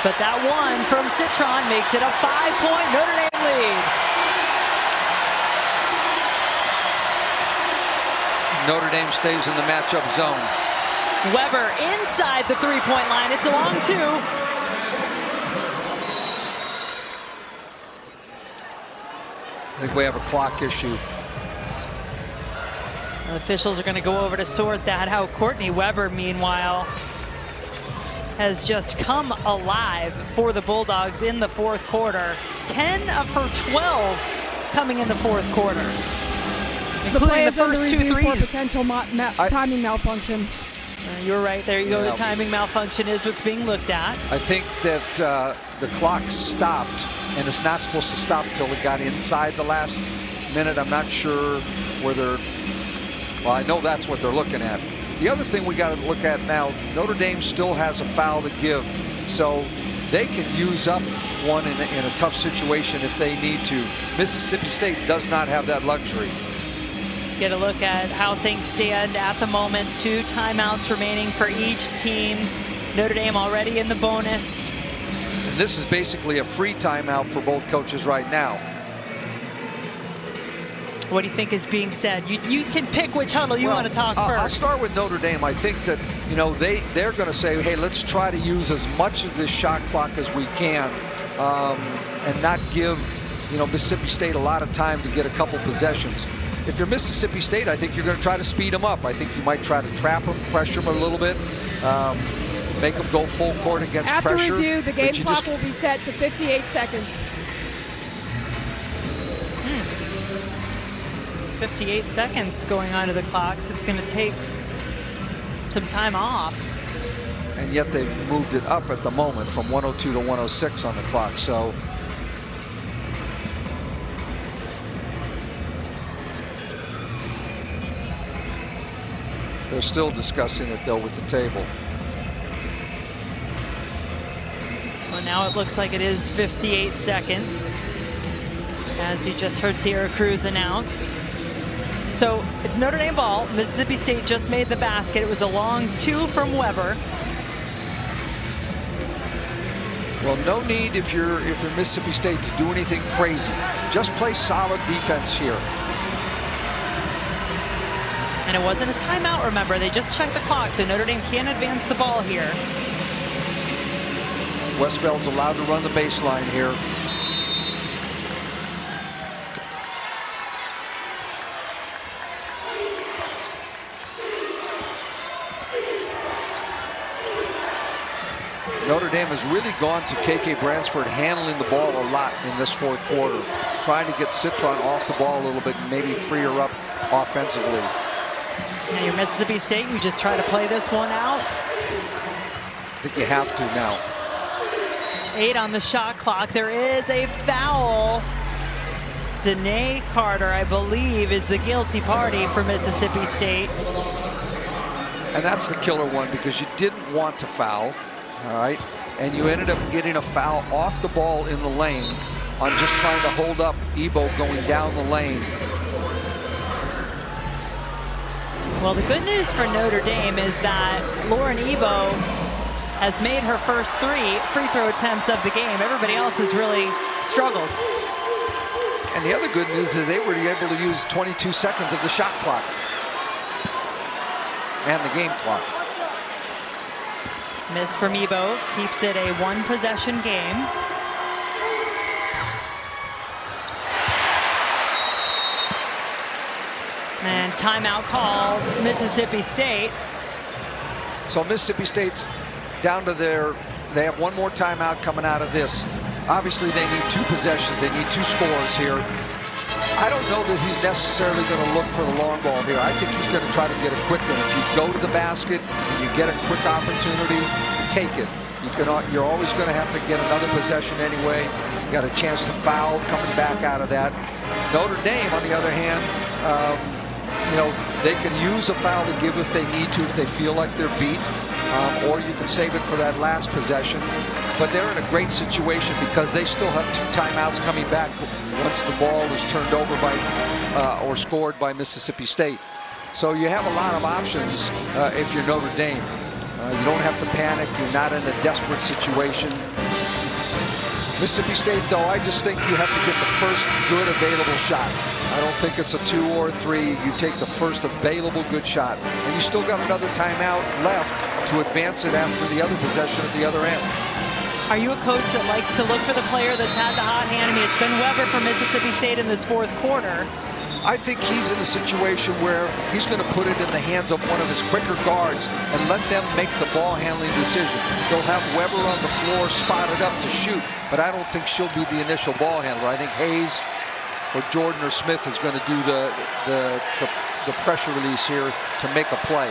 [SPEAKER 2] But that one from Citron makes it a 5-point Notre Dame lead.
[SPEAKER 1] Notre Dame stays in the matchup zone.
[SPEAKER 2] Weber inside the 3-point line. It's a long 2.
[SPEAKER 1] I think we have a clock issue.
[SPEAKER 2] And officials are going to go over to sort that out. Courtney Weber, meanwhile, has just come alive for the Bulldogs in the fourth quarter. 10 of her 12 coming in the fourth quarter, including the first 2 threes.
[SPEAKER 3] For potential timing malfunction.
[SPEAKER 2] You're right. There you go. The timing malfunction is what's being looked at.
[SPEAKER 1] I think that the clock stopped, and it's not supposed to stop until it got inside the last minute. I'm not sure whether, well, I know that's what they're looking at. The other thing we got to look at now, Notre Dame still has a foul to give, so they can use up one in a tough situation if they need to. Mississippi State does not have that luxury.
[SPEAKER 2] Get a look at how things stand at the moment. 2 timeouts remaining for each team. Notre Dame already in the bonus.
[SPEAKER 1] And this is basically a free timeout for both coaches right now.
[SPEAKER 2] What do you think is being said? You can pick which huddle you want to talk first.
[SPEAKER 1] I'll start with Notre Dame. I think that, you know, they're going to say, hey, let's try to use as much of this shot clock as we can and not give, you know, Mississippi State a lot of time to get a couple possessions. If you're Mississippi State, I think you're going to try to speed them up. I think you might try to trap them, pressure them a little bit, make them go full court against
[SPEAKER 3] After
[SPEAKER 1] pressure.
[SPEAKER 3] review, the game clock will be set to 58 seconds.
[SPEAKER 2] 58 seconds going onto the clock, so it's going to take some time off.
[SPEAKER 1] And yet they've moved it up at the moment from 102 to 106 on the clock. So they're still discussing it, though, with the table.
[SPEAKER 2] Well, now it looks like it is 58 seconds, as you just heard Tierra Cruz announce. So it's Notre Dame ball. Mississippi State just made the basket. It was a long 2 from Weber.
[SPEAKER 1] Well, no need if you're Mississippi State to do anything crazy. Just play solid defense here.
[SPEAKER 2] And it wasn't a timeout, remember. They just checked the clock, so Notre Dame can advance the ball here.
[SPEAKER 1] Westbell's allowed to run the baseline here. Notre Dame has really gone to KK Bransford handling the ball a lot in this fourth quarter, trying to get Citron off the ball a little bit and maybe free her up offensively.
[SPEAKER 2] Now your Mississippi State, you just try to play this one out.
[SPEAKER 1] I think you have to now.
[SPEAKER 2] 8 on the shot clock. There is a foul. Danae Carter, I believe, is the guilty party for Mississippi State.
[SPEAKER 1] And that's the killer one, because you didn't want to foul. All right, and you ended up getting a foul off the ball in the lane on just trying to hold up Ebo going down the lane.
[SPEAKER 2] Well, the good news for Notre Dame is that Lauren Ebo has made her first 3 free throw attempts of the game. Everybody else has really struggled.
[SPEAKER 1] And the other good news is they were able to use 22 seconds of the shot clock and the game clock.
[SPEAKER 2] Miss from Ebo keeps it a 1-possession game. And timeout called Mississippi State.
[SPEAKER 1] So Mississippi State's down to they have one more timeout coming out of this. Obviously they need 2 possessions, they need 2 scores here. I don't know that he's necessarily going to look for the long ball here. I think he's going to try to get a quick one. If you go to the basket and you get a quick opportunity, take it. You're always going to have to get another possession anyway. You got a chance to foul coming back out of that. Notre Dame, on the other hand, you know, they can use a foul to give if they need to, if they feel like they're beat, or you can save it for that last possession. But they're in a great situation because they still have 2 timeouts coming back once the ball is turned over by or scored by Mississippi State. So you have a lot of options if you're Notre Dame. You don't have to panic. You're not in a desperate situation. Mississippi State, though, I just think you have to get the first good available shot. I don't think it's a 2 or a 3. You take the first available good shot. And you still got another timeout left to advance it after the other possession at the other end.
[SPEAKER 2] Are you a coach that likes to look for the player that's had the hot hand? I mean, it's been Weber for Mississippi State in this fourth quarter.
[SPEAKER 1] I think he's in a situation where he's going to put it in the hands of one of his quicker guards and let them make the ball handling decision. They'll have Weber on the floor spotted up to shoot, but I don't think she'll be the initial ball handler. I think Hayes or Jordan or Smith is going to do the pressure release here to make a play.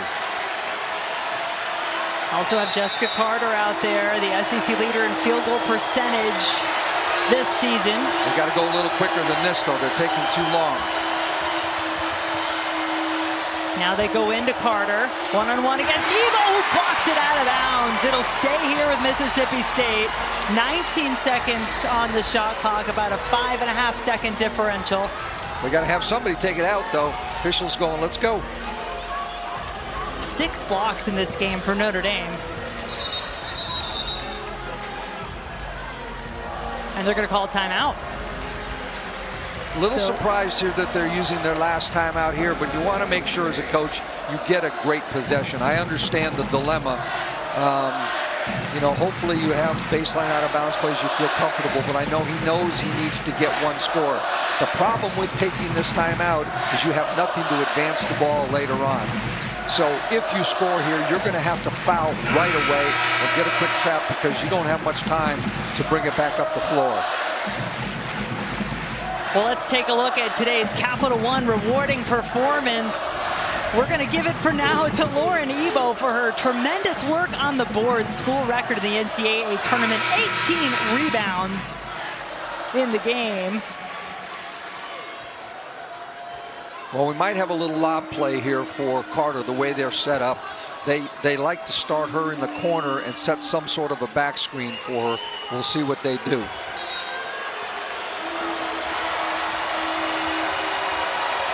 [SPEAKER 2] Also have Jessica Carter out there, the SEC leader in field goal percentage this season.
[SPEAKER 1] They got to go a little quicker than this, though. They're taking too long.
[SPEAKER 2] Now they go into Carter, one-on-one against Ebo, who blocks it out of bounds. It'll stay here with Mississippi State. 19 seconds on the shot clock, about a 5.5-second differential.
[SPEAKER 1] We got to have somebody take it out, though. Officials going, let's go.
[SPEAKER 2] 6 blocks in this game for Notre Dame. And they're going to call a timeout.
[SPEAKER 1] Little surprised here that they're using their last time out here, but you want to make sure as a coach you get a great possession. I understand the dilemma. You know, hopefully you have baseline out of bounds plays you feel comfortable, but I know he knows he needs to get one score. The problem with taking this time out is you have nothing to advance the ball later on. So if you score here, you're going to have to foul right away or get a quick trap because you don't have much time to bring it back up the floor.
[SPEAKER 2] Well, let's take a look at today's Capital One rewarding performance. We're going to give it for now to Lauren Ebo for her tremendous work on the board. School record in the NCAA tournament, 18 rebounds in the game.
[SPEAKER 1] Well, we might have a little lob play here for Carter, the way they're set up. They like to start her in the corner and set some sort of a back screen for her. We'll see what they do.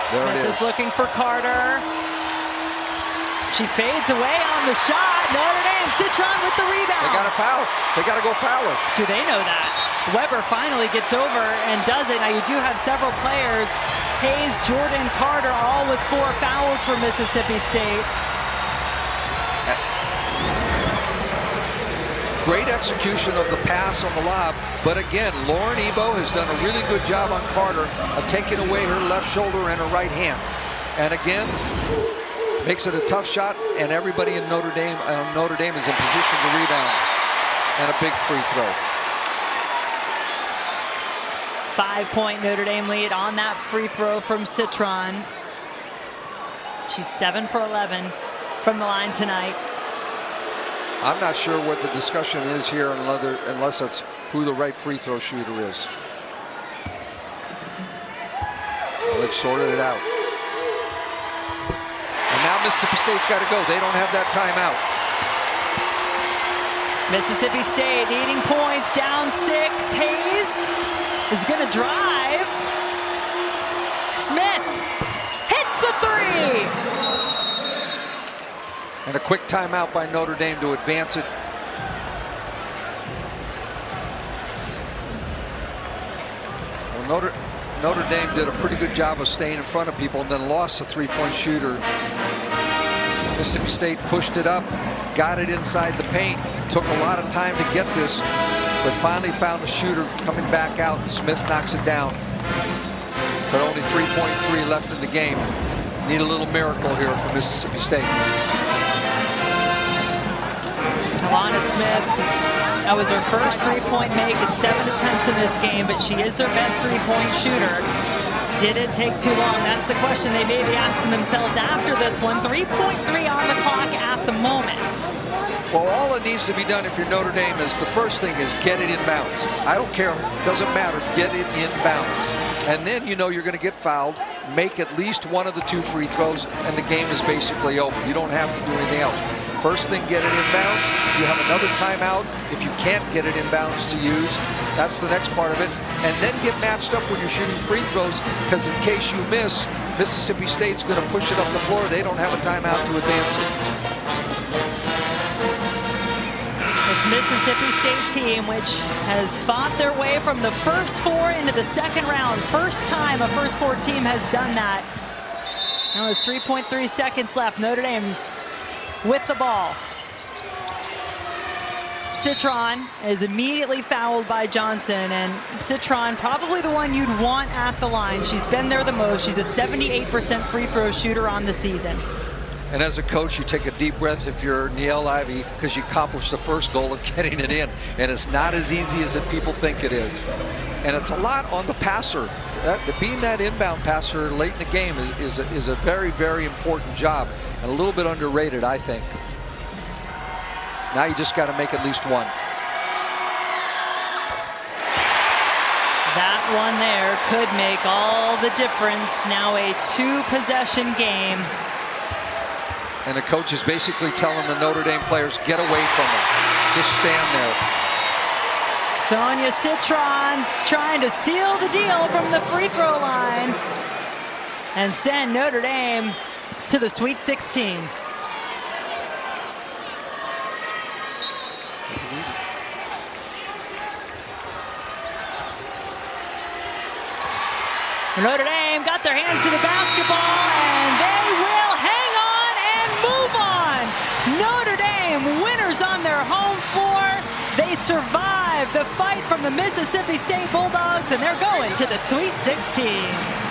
[SPEAKER 1] There
[SPEAKER 2] Smith
[SPEAKER 1] it
[SPEAKER 2] is looking for Carter. She fades away on the shot. Notre Dame, Citron with the rebound.
[SPEAKER 1] They got to foul. They got to go foul her.
[SPEAKER 2] Do they know that? Weber finally gets over and does it. Now you do have several players, Hayes, Jordan, Carter, all with 4 fouls for Mississippi State.
[SPEAKER 1] Great execution of the pass on the lob, but again, Lauren Ebo has done a really good job on Carter of taking away her left shoulder and her right hand. And again, makes it a tough shot, and everybody in Notre Dame is in position to rebound. And a big free throw.
[SPEAKER 2] 5-point Notre Dame lead on that free throw from Citron. She's 7 for 11 from the line tonight.
[SPEAKER 1] I'm not sure what the discussion is here unless it's who the right free throw shooter is. Well, they've sorted it out. And now Mississippi State's got to go. They don't have that timeout.
[SPEAKER 2] Mississippi State needing points, down 6. Hayes is going to drive. Smith hits the 3.
[SPEAKER 1] And a quick timeout by Notre Dame to advance it. Well, Notre Dame did a pretty good job of staying in front of people and then lost a 3-point shooter. Mississippi State pushed it up, got it inside the paint, took a lot of time to get this, but finally found the shooter coming back out, and Smith knocks it down. But only 3.3 left in the game. Need a little miracle here for Mississippi State.
[SPEAKER 2] Alana Smith, that was her first 3-point make in 7 attempts in this game, but she is their best 3-point shooter. Did it take too long? That's the question they may be asking themselves after this one. 3.3 on the clock at the moment.
[SPEAKER 1] Well, all that needs to be done if you're Notre Dame is the first thing is get it in bounds. I don't care, doesn't matter, get it in bounds. And then you know you're going to get fouled, make at least one of the 2 free throws, and the game is basically over. You don't have to do anything else. First thing, get it in bounds. You have another timeout if you can't get it in bounds to use. That's the next part of it. And then get matched up when you're shooting free throws, because in case you miss, Mississippi State's going to push it up the floor. They don't have a timeout to advance it.
[SPEAKER 2] This Mississippi State team, which has fought their way from the first 4 into the second round. First time a first 4 team has done that. Now there's 3.3 seconds left. Notre Dame with the ball. Citron is immediately fouled by Johnson, and Citron probably the one you'd want at the line. She's been there the most. She's a 78% free throw shooter on the season.
[SPEAKER 1] And as a coach, you take a deep breath if you're Niele Ivey, because you accomplished the first goal of getting it in. And it's not as easy as people think it is. And it's a lot on the passer. Being that inbound passer late in the game is a very, very important job, and a little bit underrated, I think. Now you just got to make at least one.
[SPEAKER 2] That one there could make all the difference. Now a 2-possession game.
[SPEAKER 1] And the coach is basically telling the Notre Dame players, get away from them. Just stand there.
[SPEAKER 2] Sonia Citron trying to seal the deal from the free throw line and send Notre Dame to the Sweet 16. Notre Dame got their hands to the basketball, and they will hang on and move on. Notre Dame, winners on their home floor. They survive the fight from the Mississippi State Bulldogs, and they're going to the Sweet 16.